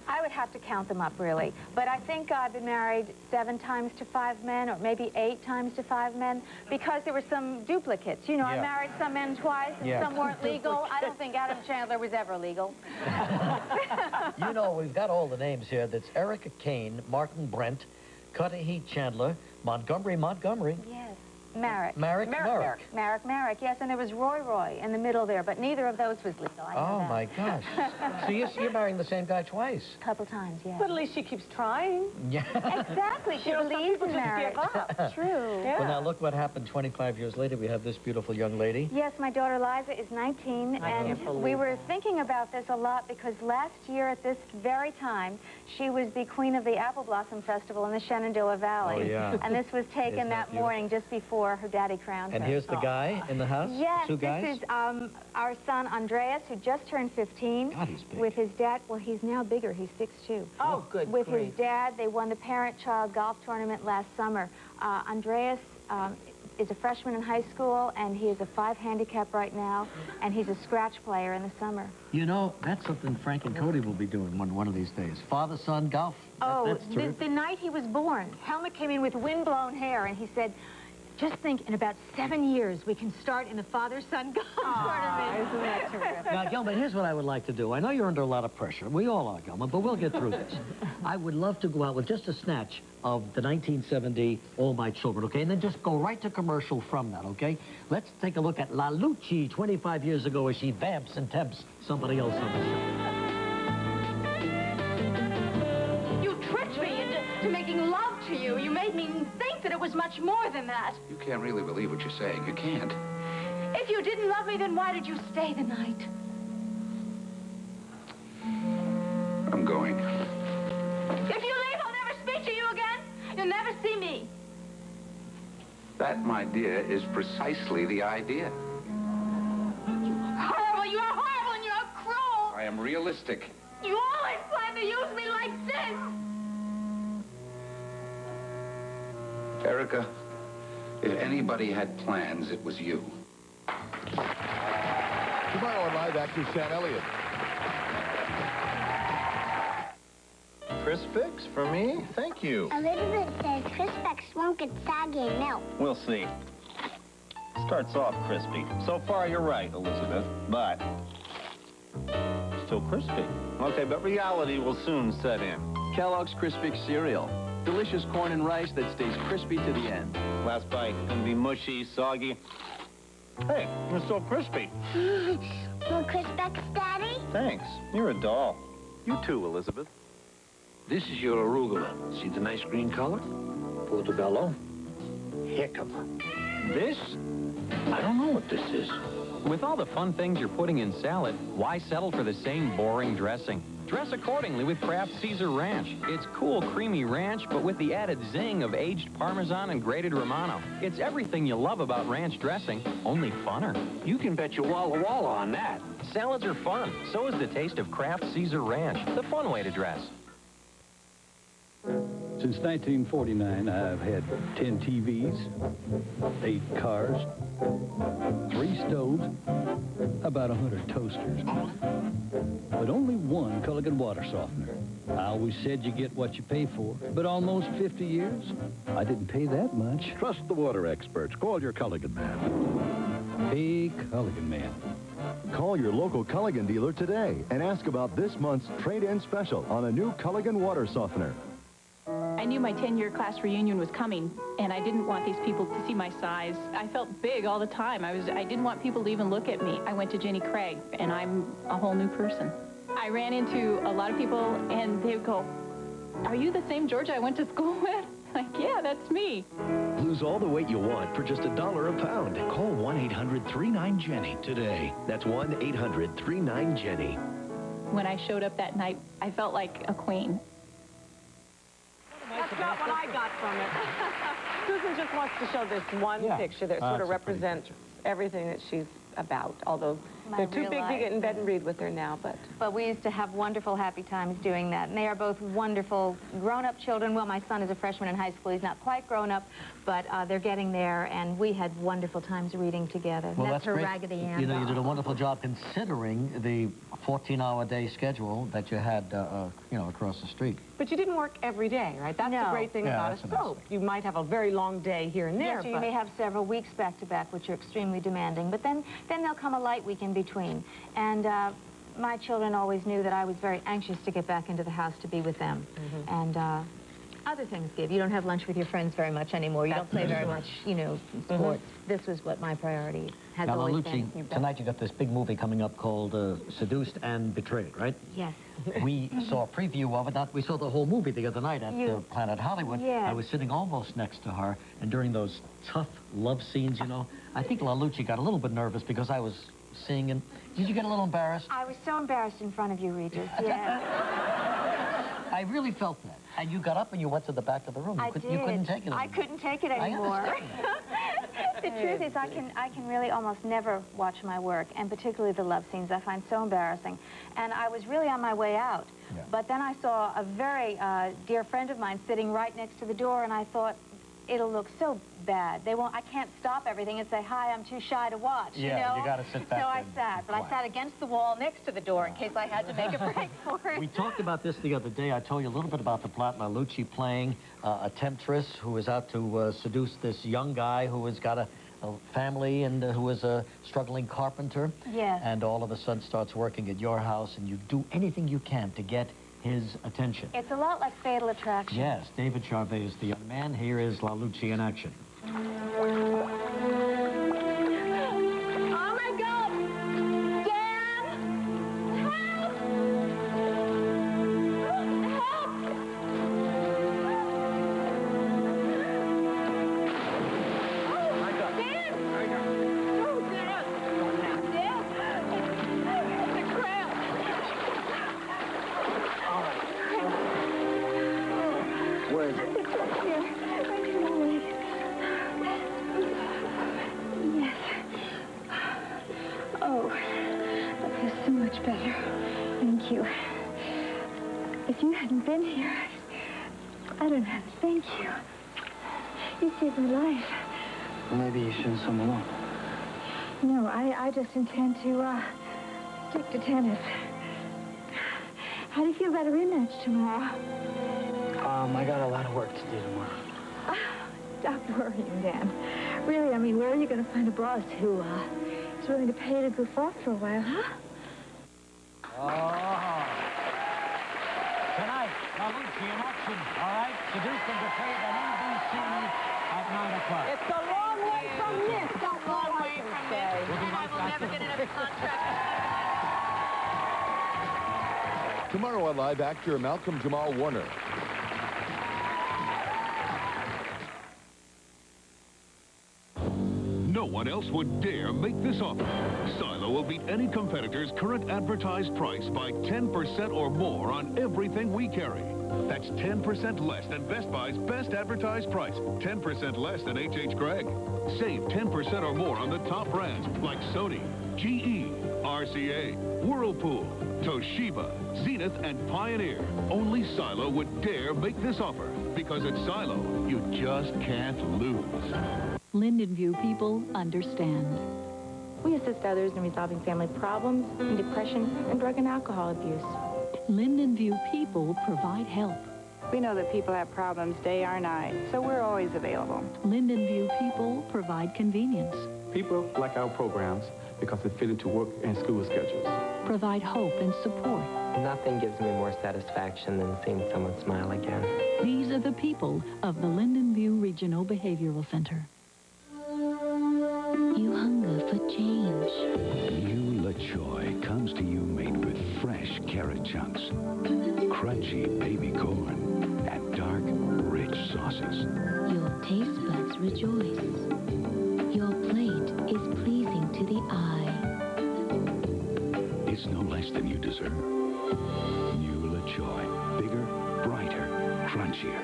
I would have to count them up, really. But I think I've been married 7 times to 5 men, or maybe 8 times to 5 men, because there were some duplicates. You know, I married some men twice, and some weren't legal. I don't think Adam Chandler was ever legal. You know, we've got all the names here. That's Erica Kane, Martin Brent, Kathie Chandler, Montgomery. Yes. Merrick, yes, and there was Roy in the middle there, but neither of those was legal. I know that. My gosh. So you're marrying the same guy twice? A couple times, yes. But at least she keeps trying. Yeah. Exactly. She believes in marriage. True. Well, now look what happened 25 years later. We have this beautiful young lady. Yes, my daughter Liza is 19, and we were thinking about this a lot because last year at this very time, she was the queen of the Apple Blossom Festival in the Shenandoah Valley. Oh, yeah. And this was taken that morning just before her daddy crowned her. And here's the guy in the house? Yes, 2 guys? this is our son Andreas, who just turned 15. God, he's big. With his dad. Well, he's now bigger. He's 6'2". Oh, good With his dad, they won the parent-child golf tournament last summer. Andreas is a freshman in high school, and he is a 5 handicap right now, and he's a scratch player in the summer. You know, that's something Frank and Cody will be doing one of these days. Father-son golf. That's the night he was born, Helmut came in with wind-blown hair, and he said, just think, in about 7 years, we can start in the father-son golf tournament. Isn't that terrific? Now, Gilma, here's what I would like to do. I know you're under a lot of pressure. We all are, Gilma, but we'll get through this. I would love to go out with just a snatch of the 1970 All My Children, okay? And then just go right to commercial from that, okay? Let's take a look at LaLuche 25 years ago as she vamps and tempts somebody else on the show. You tricked me into making love to you. You made me think that it was much more than that. You can't really believe what you're saying. You can't. If you didn't love me, then why did you stay the night? I'm going. If you leave, I'll never speak to you again. You'll never see me. That, my dear, is precisely the idea. Horrible. You are horrible and you are cruel. I am realistic. You always plan to use me like this. Erica, if anybody had plans, it was you. Tomorrow on Live, actor Sam Elliott. Crispix for me? Thank you. Elizabeth says Crispix won't get soggy and melt. We'll see. Starts off crispy. So far, you're right, Elizabeth, but still crispy. Okay, but reality will soon set in. Kellogg's Crispix cereal. Delicious corn and rice that stays crispy to the end. Last bite, gonna be mushy, soggy. Hey, it's still crispy. More Crispix, Daddy? Thanks. You're a doll. You too, Elizabeth. This is your arugula. See the nice green color? Portobello. Jicama. This? I don't know what this is. With all the fun things you're putting in salad, why settle for the same boring dressing? Dress accordingly with Kraft Caesar Ranch. It's cool, creamy ranch, but with the added zing of aged Parmesan and grated Romano. It's everything you love about ranch dressing, only funner. You can bet your Walla Walla on that. Salads are fun. So is the taste of Kraft Caesar Ranch, the fun way to dress. Since 1949, I've had 10 TVs, 8 cars, 3 stoves, about 100 toasters, but only one Culligan water softener. I always said you get what you pay for, but almost 50 years, I didn't pay that much. Trust the water experts. Call your Culligan man. Hey, Culligan man. Call your local Culligan dealer today and ask about this month's trade-in special on a new Culligan water softener. I knew my 10-year class reunion was coming, and I didn't want these people to see my size. I felt big all the time. I didn't want people to even look at me. I went to Jenny Craig, and I'm a whole new person. I ran into a lot of people, and they would go, "Are you the same Georgia I went to school with?" Like, yeah, that's me. Lose all the weight you want for just $1 a pound. Call 1-800-39-JENNY today. That's 1-800-39-JENNY. When I showed up that night, I felt like a queen. That's not what I got from it. Susan just wants to show this one picture that sort of represents everything that she's about, although they're too big to get in bed and read with her now, but... But we used to have wonderful, happy times doing that, and they are both wonderful grown-up children. Well, my son is a freshman in high school. He's not quite grown up, but they're getting there, and we had wonderful times reading together. Well, that's her great. Raggedy Ann You know, doll. you did a wonderful job considering the 14-hour-day schedule that you had, you know, across the street. But you didn't work every day, right? That's the great thing about a soap. You might have a very long day here and there, Yes, you may have several weeks back-to-back, which are extremely demanding, but then there'll come a light week in between. And my children always knew that I was very anxious to get back into the house to be with them. And other things give. You don't have lunch with your friends very much anymore. You don't play very much, you know, sports. This was what my priority has Now, always Lucy, been. tonight you got this big movie coming up called Seduced and Betrayed, right? Yes. We saw a preview of it. We saw the whole movie the other night at Planet Hollywood. Yes. I was sitting almost next to her, and during those tough love scenes, you know, I think LaLucci got a little bit nervous because I was singing. Did you get a little embarrassed? I was so embarrassed in front of you, Regis. Yeah. I really felt that. And you got up and you went to the back of the room. You couldn't take it anymore. I couldn't take it anymore. The truth is, I can really almost never watch my work, and particularly the love scenes I find so embarrassing. And I was really on my way out. Yeah. But then I saw a very dear friend of mine sitting right next to the door, and I thought, it'll look so bad. They won't. I can't stop everything and say, "Hi, I'm too shy to watch." Yeah, you know? you got to sit back. So I sat, but I sat against the wall next to the door in case I had to make a break for it. We talked about this the other day. I told you a little bit about the plot. LaLucci playing a temptress who is out to seduce this young guy who has got a family and who is a struggling carpenter. Yes. And all of a sudden starts working at your house, and you do anything you can to get his attention. It's a lot like Fatal Attraction. Yes, David Charvet is the young man. Here is LaLucci in action. Oh, my God! Dad! Help! Help! Oh, my God. Dad! Oh, Dad! Dad! It's a crab! Where is it? It's up here. Right in my leg. Yes. Oh, that feels so much better. Thank you. If you hadn't been here, I don't have to thank you. You saved my life. Maybe you shouldn't swim alone. No, I just intend to stick to tennis. How do you feel about a rematch tomorrow? I got a lot of work to do tomorrow. Stop worrying, Dan. Really, I mean, where are you going to find a boss who is willing to pay to goof off for a while, huh? Oh. Tonight, LaLucci in action. All right, Seduced and Betrayed on NBC at 9 o'clock. It's a long way from this. That's all I can say. And I will never get another contract. Tomorrow on Live, actor Malcolm Jamal Warner. No one else would dare make this offer. Silo will beat any competitor's current advertised price by 10% or more on everything we carry. That's 10% less than Best Buy's best advertised price, 10% less than H.H. Gregg. Save 10% or more on the top brands like Sony, GE, RCA, Whirlpool, Toshiba, Zenith, and Pioneer. Only Silo would dare make this offer, because at Silo, you just can't lose. Linden View people understand. We assist others in resolving family problems, and depression, and drug and alcohol abuse. Linden View people provide help. We know that people have problems day or night, so we're always available. Linden View people provide convenience. People like our programs because they fit into work and school schedules. Provide hope and support. Nothing gives me more satisfaction than seeing someone smile again. These are the people of the Linden View Regional Behavioral Center. You hunger for change. New LaChoy comes to you made with fresh carrot chunks, crunchy baby corn, and dark, rich sauces. Your taste buds rejoice. Your plate is pleasing to the eye. It's no less than you deserve. New LaChoy. Bigger, brighter, crunchier.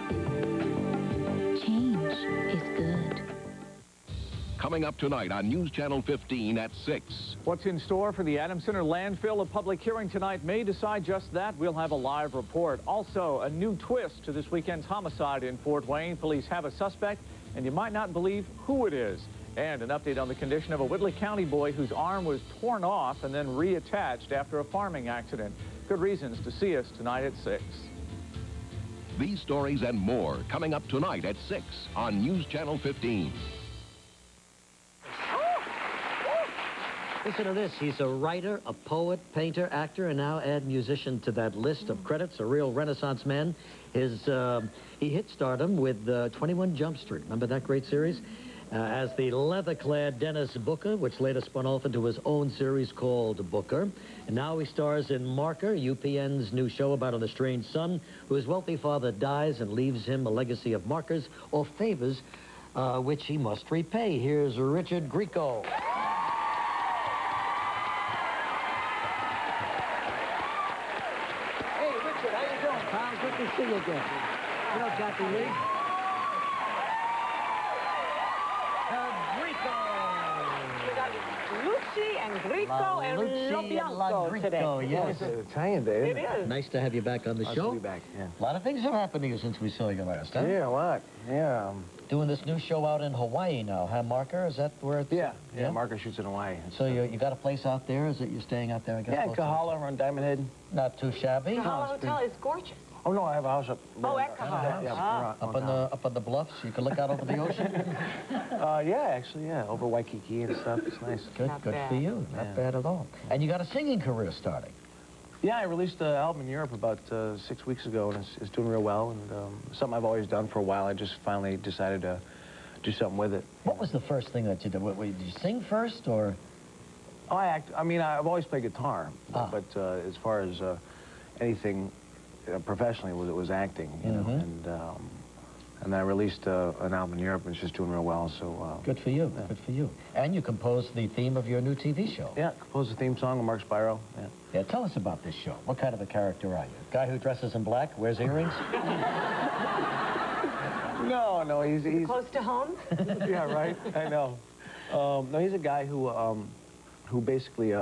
Change is good. Coming up tonight on News Channel 15 at 6. What's in store for the Adams Center landfill? A public hearing tonight may decide just that. We'll have a live report. Also, a new twist to this weekend's homicide in Fort Wayne. Police have a suspect, and you might not believe who it is. And an update on the condition of a Whitley County boy whose arm was torn off and then reattached after a farming accident. Good reasons to see us tonight at 6. These stories and more coming up tonight at 6 on News Channel 15. Listen to this. He's a writer, a poet, painter, actor, and now add musician to that list of credits. A real Renaissance man. He hit stardom with 21 Jump Street. Remember that great series? As the leather-clad Dennis Booker, which later spun off into his own series called Booker. And now he stars in Marker, UPN's new show about an estranged son whose wealthy father dies and leaves him a legacy of markers or favors which he must repay. Here's Richard Grieco. Hey, Richard, how you doing, pal? Good to see you again. You know, Kathie Lee? Lucci and Grieco and Lo Bianco today. Yes. It's Italian day, It is. Nice to have you back on the Nice show. to be back, yeah. A lot of things have happened to you since we saw you last, huh? Yeah, a lot. Yeah. Doing this new show out in Hawaii now, huh, Marker? Is that where it's... Yeah, Marker shoots in Hawaii. So you got a place out there? Is it you're staying out there? I guess, Yeah, in Kahala on Diamond Head. Not too shabby. Kahala Hotel is gorgeous. Oh, no, I have a house up there. Oh, at Kahala. Yeah, Up on the bluffs, you can look out over the ocean? yeah, actually, yeah. Over Waikiki and stuff. It's nice. Good for you. Not bad at all. And you got a singing career starting. Yeah, I released an album in Europe about 6 weeks ago, and it's doing real well. And something I've always done for a while. I just finally decided to do something with it. What was the first thing that you did? Did you sing first, or? Oh, I mean, I've always played guitar, but as far as anything professionally, it was acting, you know. And then I released an album in Europe, and it's just doing real well. So good for you. Yeah. Good for you. And you composed the theme of your new TV show. Yeah, composed the theme song with Mark Spiro. Yeah. Yeah. Tell us about this show. What kind of a character are you? Guy who dresses in black, wears earrings? No, he's Close to home? Yeah, right. I know. No, he's a guy who basically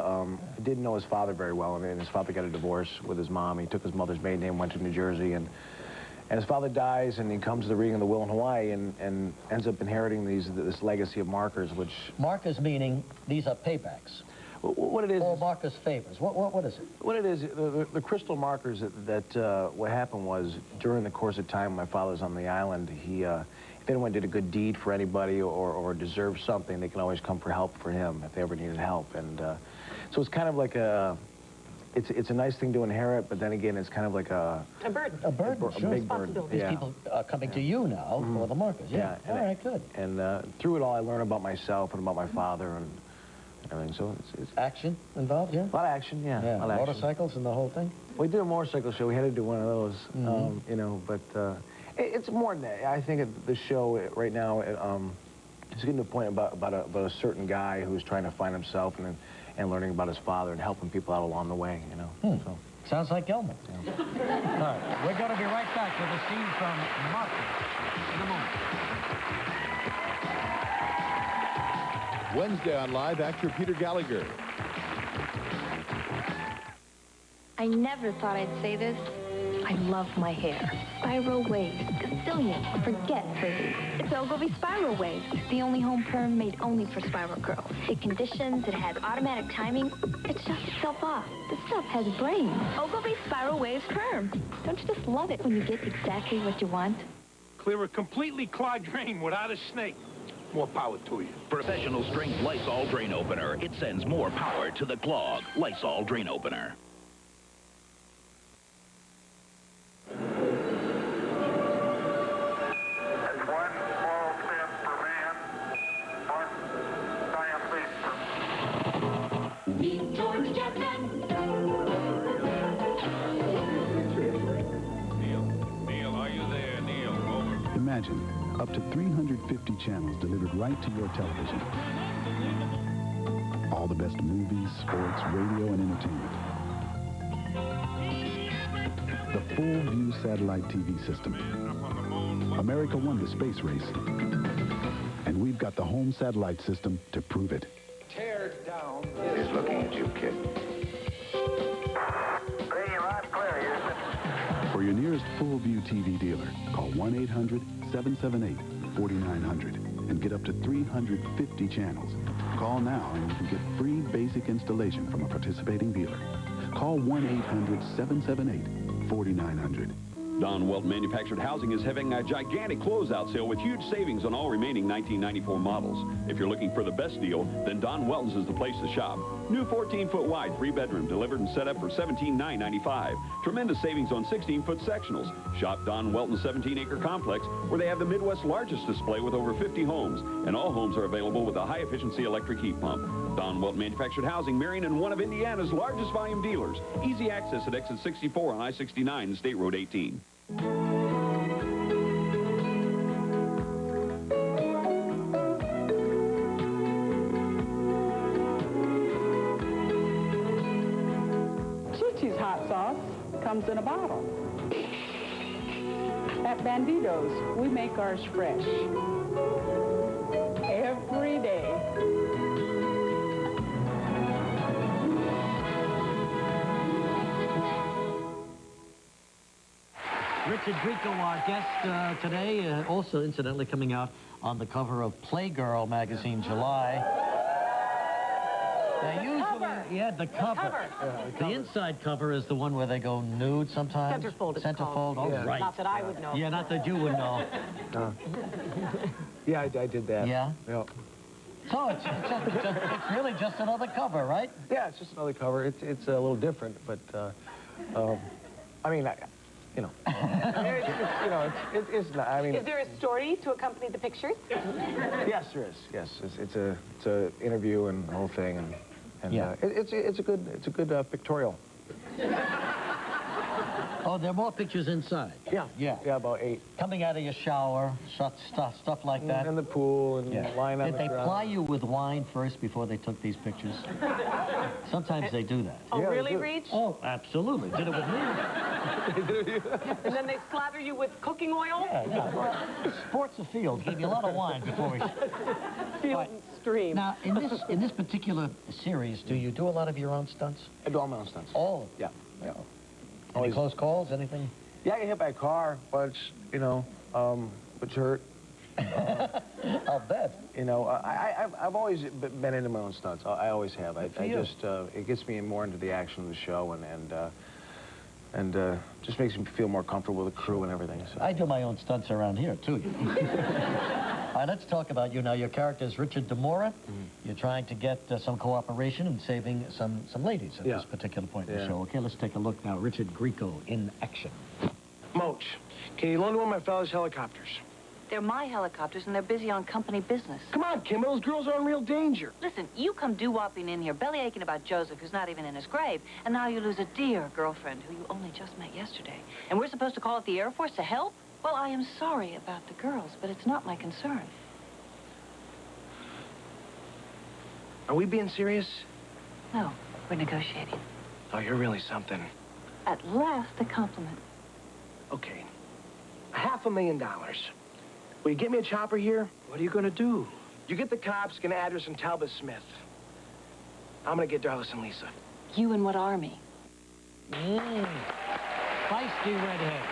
didn't know his father very well, and his father got a divorce with his mom. He took his mother's maiden name, went to New Jersey, and his father dies, and he comes to the reading of the will in Hawaii, and ends up inheriting this legacy of markers, which... Markers meaning these are paybacks. What it is... Or markers favors. What is it? What it is, the crystal markers that what happened was, during the course of time my father's on the island, if anyone did a good deed for anybody or deserved something, they can always come for help for him if they ever needed help. And so it's kind of like it's a nice thing to inherit, but then again, it's kind of like a burden. A burden, a big burden. These people are coming to you now for the markers. Yeah. All right, good. And through it all, I learn about myself and about my father and everything. So it's action involved, yeah. A lot of action, yeah. Yeah. A lot of action. Motorcycles and the whole thing. We did a motorcycle show. We had to do one of those, you know. But it's more than that. I think the show right now, it's getting to a point about a certain guy who's trying to find himself and learning about his father and helping people out along the way, you know. So. Sounds like Elmer. Yeah. All right, we're going to be right back with a scene from Marker in a moment. Wednesday on Live, actor Peter Gallagher. I never thought I'd say this, I love my hair. Spiral waves, Castilian, forget frizzy. It's Ogilvy Spiral Waves, the only home perm made only for spiral curls. It conditions, it has automatic timing. It shuts itself off. This stuff has brains. Ogilvy Spiral Waves Perm. Don't you just love it when you get exactly what you want? Clear a completely clogged drain without a snake. More power to you. Professional strength Lysol drain opener. It sends more power to the clog. Lysol drain opener. Neil, are you there? Neil, over. Imagine up to 350 channels delivered right to your television. All the best movies, sports, radio, and entertainment. The full view satellite TV system. America won the space race. And we've got the home satellite system to prove it. Tear down. He's looking at you, kid. For your nearest full view TV dealer, call 1-800-778-4900 and get up to 350 channels. Call now and you can get free basic installation from a participating dealer. Call 1-800-778-4900. Don Welton Manufactured Housing is having a gigantic closeout sale with huge savings on all remaining 1994 models. If you're looking for the best deal, then Don Welton's is the place to shop. New 14-foot wide, 3-bedroom, delivered and set up for $17,995. Tremendous savings on 16-foot sectionals. Shop Don Welton's 17-acre complex, where they have the Midwest's largest display with over 50 homes. And all homes are available with a high-efficiency electric heat pump. Don Welton Manufactured Housing, Marion, and one of Indiana's largest volume dealers. Easy access at exit 64 on I-69 and State Road 18. Chi-Chi's hot sauce comes in a bottle. At Banditos, we make ours fresh. Every day. Richard Grieco, our guest today, also incidentally coming out on the cover of Playgirl magazine, July. Yeah, the cover. The inside cover is the one where they go nude sometimes. Centerfold. Centerfold. Oh, Yeah. right. Not that I would know. Yeah, not that you would know. Yeah, I did that. Yeah? Yeah. So it's really just another cover, right? Yeah, it's just another cover. It's a little different, but I mean, you know, it's not. I mean, Is there a story to accompany the pictures? Yes, there is. Yes, it's a interview and the whole thing, and Yeah. It's a good pictorial. Oh, there are more pictures inside. Yeah. Yeah. Yeah, about 8. Coming out of your shower, stuff like that. In the pool and lying on Did the they ground. ply you with wine first before they took these pictures? Sometimes they do that. Oh, really, Reach? Oh, absolutely. Did it with me. And then they slather you with cooking oil? Yeah. Well, Sports Afield gave you a lot of wine before we... Field and Stream. Now, in this particular series, do you do a lot of your own stunts? I do all my own stunts. All? Yeah. Any close calls, anything? Yeah, I get hit by a car, but which hurt. I'll bet. You know, I've always been into my own stunts. I always have. I just it gets me more into the action of the show and just makes me feel more comfortable with the crew and everything. So. I do my own stunts around here, too. All right, let's talk about you now. Your character is Richard DeMora. You're trying to get some cooperation and saving some ladies at this particular point in the show. Okay, let's take a look now. Richard Grieco in action. Moach, can you loan one of my fellas' helicopters? They're my helicopters, and they're busy on company business. Come on, Kim, those girls are in real danger. Listen, you come doo-wopping in here, belly aching about Joseph, who's not even in his grave, and now you lose a dear girlfriend who you only just met yesterday. And we're supposed to call up the Air Force to help? Well, I am sorry about the girls, but it's not my concern. Are we being serious? No, we're negotiating. Oh, you're really something. At last, a compliment. Okay. $500,000. Will you get me a chopper here? What are you going to do? You get the cops, get an address in Talbot Smith. I'm going to get Darlis and Lisa. You in what army? Feisty redhead.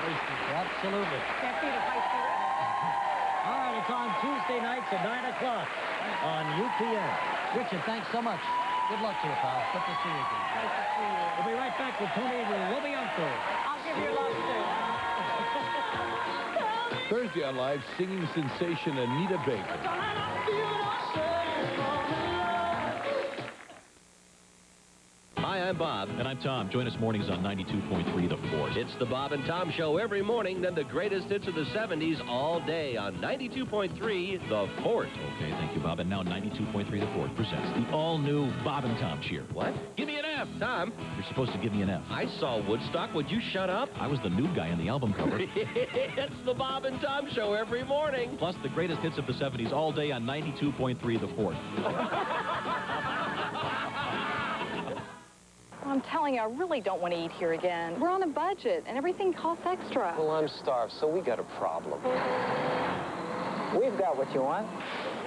Absolutely. Can't beat a feisty redhead. All right, it's on Tuesday nights at 9 o'clock on UPN. Richard, thanks so much. Good luck to you, pal. Good to see you again. Nice to see you. We'll be right back with Tony Lobianco. I'll give you love, too. Thursday on Live, singing sensation Anita Baker. Hi, I'm Bob. And I'm Tom. Join us mornings on 92.3 The Fort. It's the Bob and Tom Show every morning, then the greatest hits of the 70s all day on 92.3 The Fort. Okay, thank you, Bob. And now 92.3 The Fort presents the all-new Bob and Tom cheer. What? Give me an F, Tom. You're supposed to give me an F. I saw Woodstock. Would you shut up? I was the nude guy on the album cover. It's the Bob and Tom Show every morning. Plus the greatest hits of the 70s all day on 92.3 The Fort. I'm telling you, I really don't want to eat here again. We're on a budget, and everything costs extra. Well, I'm starved, so we got a problem. We've got what you want.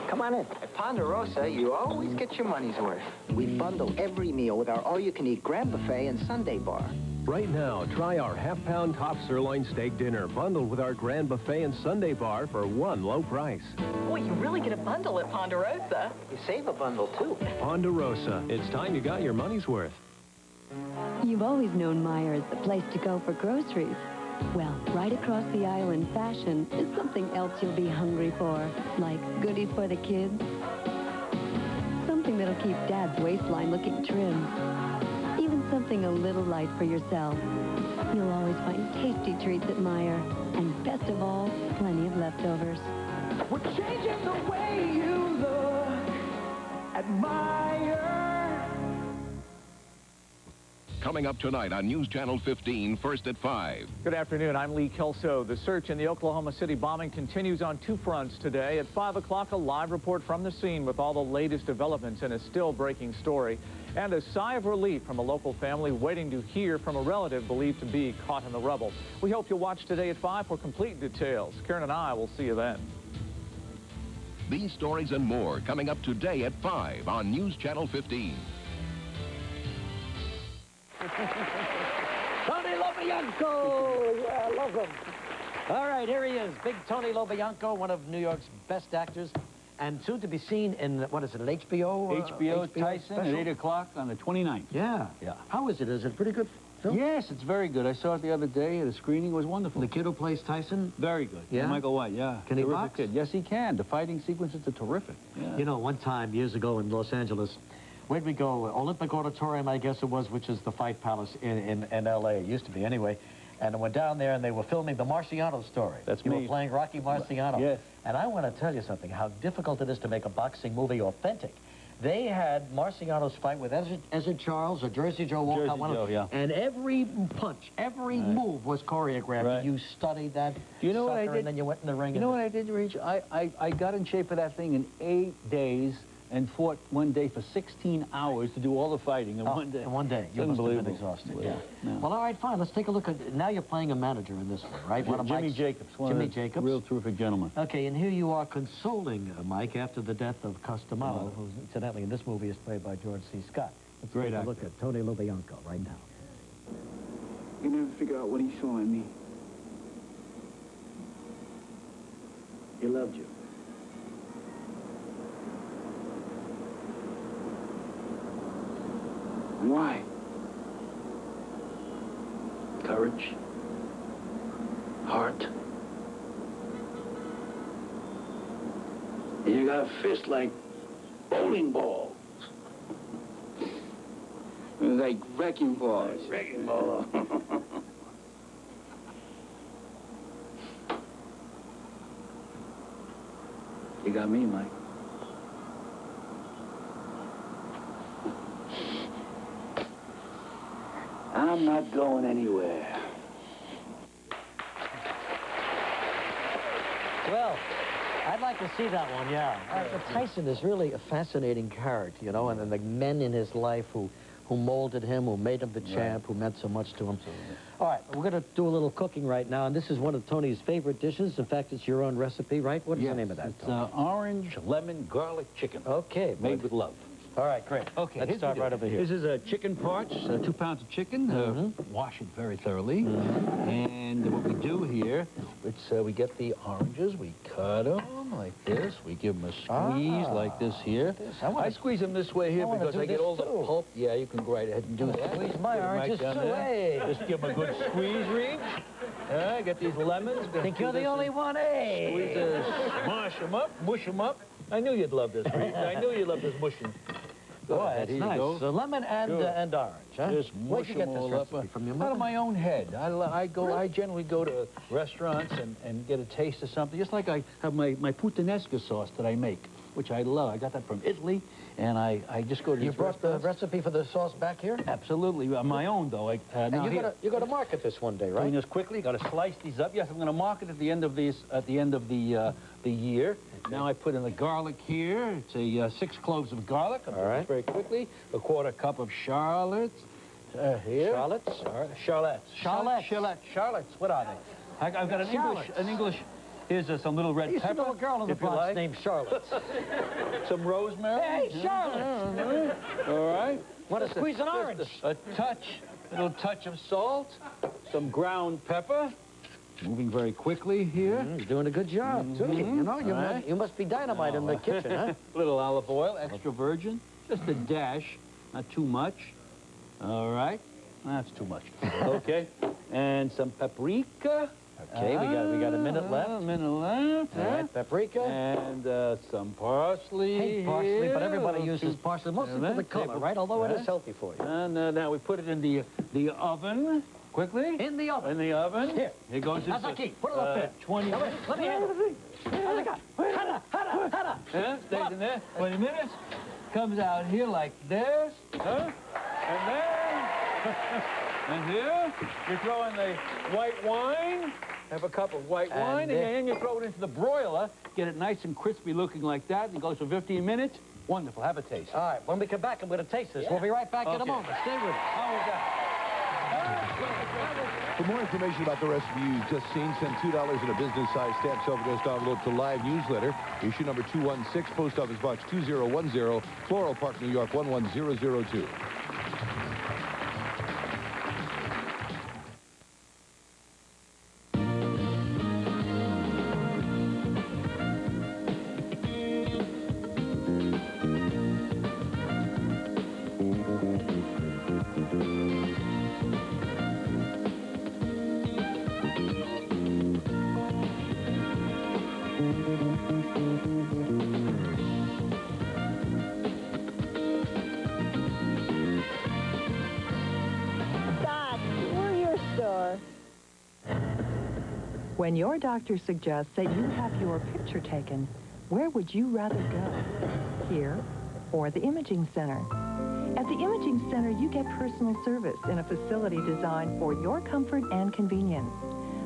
Come on in. At Ponderosa, you always get your money's worth. We bundle every meal with our all-you-can-eat Grand Buffet and Sundae Bar. Right now, try our half-pound top sirloin steak dinner bundled with our Grand Buffet and Sundae Bar for one low price. Boy, you really get a bundle at Ponderosa. You save a bundle, too. Ponderosa. It's time you got your money's worth. You've always known Meijer is the place to go for groceries. Well, right across the aisle in fashion is something else you'll be hungry for, like goodies for the kids. Something that'll keep Dad's waistline looking trim. Even something a little light for yourself. You'll always find tasty treats at Meijer. And best of all, plenty of leftovers. We're changing the way you look at Meijer. Coming up tonight on News Channel 15, first at 5. Good afternoon. I'm Lee Kelso. The search in the Oklahoma City bombing continues on two fronts today. At 5 o'clock, a live report from the scene with all the latest developments in a still-breaking story. And a sigh of relief from a local family waiting to hear from a relative believed to be caught in the rubble. We hope you'll watch today at 5 for complete details. Karen and I will see you then. These stories and more coming up today at 5 on News Channel 15. Tony Lobianco! Yeah, I love him. All right, here he is. Big Tony Lobianco, one of New York's best actors, and soon to be seen in, what is it, an HBO? HBO Tyson special? at 8 o'clock on the 29th. Yeah. Yeah. How is it? Is it a pretty good film? Yes, it's very good. I saw it the other day at a screening. It was wonderful. The kid who plays Tyson? Very good. Yeah? Michael White, yeah. Can he terrific box? Kid. Yes, he can. The fighting sequences are terrific. Yeah. You know, one time, years ago in Los Angeles, where'd we go? Olympic Auditorium, I guess it was, which is the Fight Palace in L.A. It used to be, anyway. And I went down there, and they were filming the Marciano story. That's you me. You were playing Rocky Marciano. Yes. And I want to tell you something, how difficult it is to make a boxing movie authentic. They had Marciano's fight with Ezra Charles or Jersey Joe Walcott. Jersey Joe, yeah. And every punch, every move was choreographed. Right. You studied that. Do you know what I did? And then you went in the ring. You know what I did, Rich? I got in shape for that thing in 8 days and fought one day for 16 hours to do all the fighting in one day. In one day. You must have been exhausted. Yeah. No. Well, all right, fine. Let's take a look at... Now you're playing a manager in this one, right? One of Jimmy Mike's- Jacobs. Jimmy Jacobs. Real terrific gentleman. Okay, and here you are consoling Mike after the death of Costamallo, who, incidentally, in this movie is played by George C. Scott. Let's Great take a actor. look at Tony Lobianco right now. You never figure out what he saw in me. He loved you. Why? Courage. Heart. You got a fist like bowling balls. Like wrecking balls. Wrecking balls. You got me, Mike. I'm not going anywhere. Well, I'd like to see that one, yeah. Tyson is really a fascinating character, you know, and then the men in his life who molded him, who made him the champ, who meant so much to him. All right, we're going to do a little cooking right now, and this is one of Tony's favorite dishes. In fact, it's your own recipe, right? What is the name of that, It's Tony? orange lemon garlic chicken. Okay. Made with love. All right, great. Okay, Let's start right over here. This is chicken parts, 2 pounds of chicken. Wash it very thoroughly. And what we do here, we get the oranges, we cut them like this. We give them a squeeze like this here. I squeeze them this way here because I get all the pulp. Yeah, you can go right ahead and do that. Squeeze my oranges too, hey. Just give them a good squeeze, Reach. Get these lemons. Think you're the only one, hey. Squeeze this, smash them up, mush them up. I knew you'd love this, Reach. I knew you'd love this mushing. Boy, that's nice. So lemon and orange, huh? Just mush them all up. From your out of my own head. I generally go to restaurants and get a taste of something. Just like I have my puttanesca sauce that I make, which I love. I got that from Italy, and I just go to these restaurants. You brought the recipe for the sauce back here? Absolutely, my own though. And you're going to market this one day, right? Doing this quickly. Got to slice these up. Yes, I'm going to market at the end of these. At the end of the year. Now I put in the garlic here. It's a 6 cloves of garlic. All right. Very quickly. A 1/4 cup of shallots. Here. Shallots? Shallots. What are they? I've got an English. Here's some little red pepper. I used to know a girl in the Bronx named Charlotte. Some rosemary. Hey, Charlotte. All right. Want to squeeze an orange? A little touch of salt. Some ground pepper. Moving very quickly here. You're doing a good job, too. You know, you must be dynamite in the kitchen, huh? A little olive oil, extra virgin. Just a dash, not too much. All right. That's too much. Okay. And some paprika. Okay, we got a minute left. A minute left. All right, paprika. And some parsley. Hey, parsley, here. but everybody uses parsley mostly for the color, right? Although it is healthy for you. And now we put it in the oven. Quickly? In the oven. In the oven. Here. Here goes How's that key? Put it up there. 20 minutes. Let me handle it. How's it got? Hada. Yeah, stays in there. 20 minutes. Comes out here like this. Huh? And then... and here, you throw in the white wine. Have a cup of white wine. And then you throw it into the broiler. Get it nice and crispy looking like that. And it goes for 15 minutes. Wonderful. Have a taste. All right. When we come back, I'm going to taste this. Yeah. We'll be right back in a moment. Stay with us. How was that? For more information about the recipe you've just seen, send $2 in a business-sized stamped self-addressed envelope to Live Newsletter, issue number 216, Post Office Box 2010, Floral Park, New York 11002. When your doctor suggests that you have your picture taken, where would you rather go? Here or the imaging center? At the imaging center, you get personal service in a facility designed for your comfort and convenience.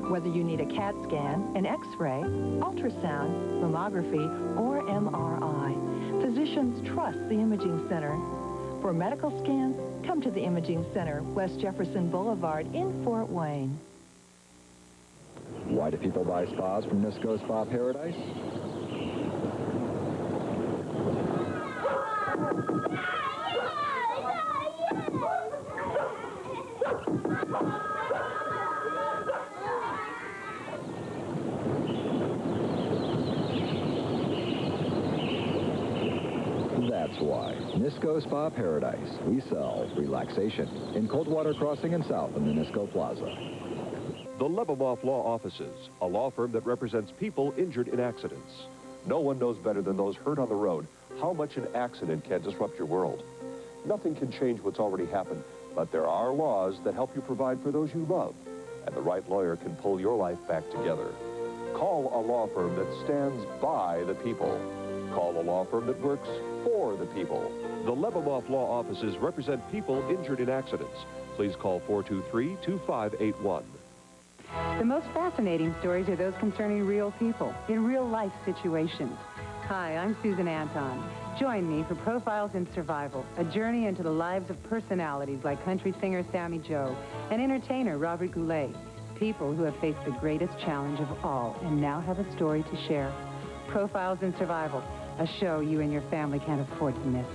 Whether you need a CAT scan, an X-ray, ultrasound, mammography, or MRI, physicians trust the imaging center. For medical scans, come to the imaging center, West Jefferson Boulevard in Fort Wayne. Why do people buy spas from Nisco Spa Paradise? That's why. Nisco Spa Paradise. We sell relaxation in Coldwater Crossing and south in the Nisco Plaza. The Lebemoff Law Offices, a law firm that represents people injured in accidents. No one knows better than those hurt on the road how much an accident can disrupt your world. Nothing can change what's already happened, but there are laws that help you provide for those you love, and the right lawyer can pull your life back together. Call a law firm that stands by the people. Call a law firm that works for the people. The Lebemoff Law Offices represent people injured in accidents. Please call 423-2581. The most fascinating stories are those concerning real people in real-life situations. Hi, I'm Susan Anton. Join me for Profiles in Survival, a journey into the lives of personalities like country singer Sammy Joe and entertainer Robert Goulet, people who have faced the greatest challenge of all and now have a story to share. Profiles in Survival, a show you and your family can't afford to miss.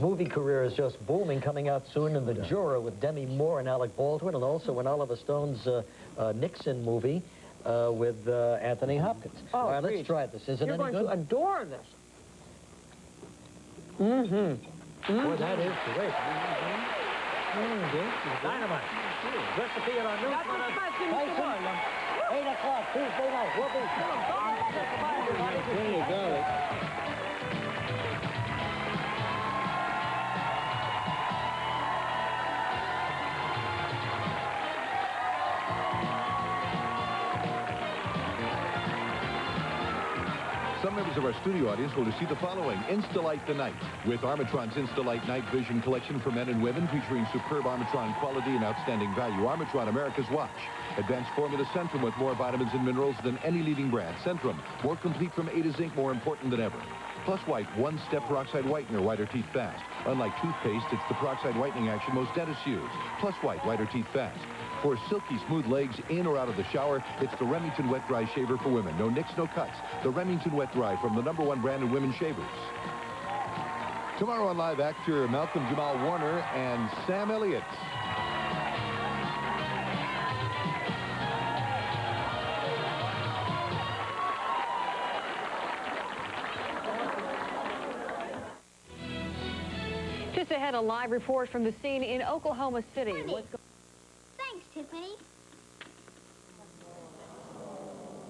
movie career is just booming, coming out soon in The Juror with Demi Moore and Alec Baldwin, and also in Oliver Stone's Nixon movie with Anthony Hopkins. Oh, all right, let's try it. This isn't You're any going good. to adore this. Boy, that is great. Dynamite. Recipe at our new Tyson, 8 o'clock, Tuesday night. We'll be There you go. Some members of our studio audience will receive the following: Instalight the Night, with Armatron's Instalight Night Vision collection for men and women, featuring superb Armatron quality and outstanding value. Armatron, America's watch. Advanced formula Centrum with more vitamins and minerals than any leading brand. Centrum, more complete from A to zinc, more important than ever. Plus White, one-step peroxide whitener, whiter teeth fast. Unlike toothpaste, it's the peroxide whitening action most dentists use. Plus White, whiter teeth fast. For silky smooth legs in or out of the shower, it's the Remington Wet Dry Shaver for women. No nicks, no cuts. The Remington Wet Dry, from the #1 brand in women's shavers. Tomorrow on Live, actor Malcolm Jamal Warner and Sam Elliott. Just ahead, a live report from the scene in Oklahoma City. What's going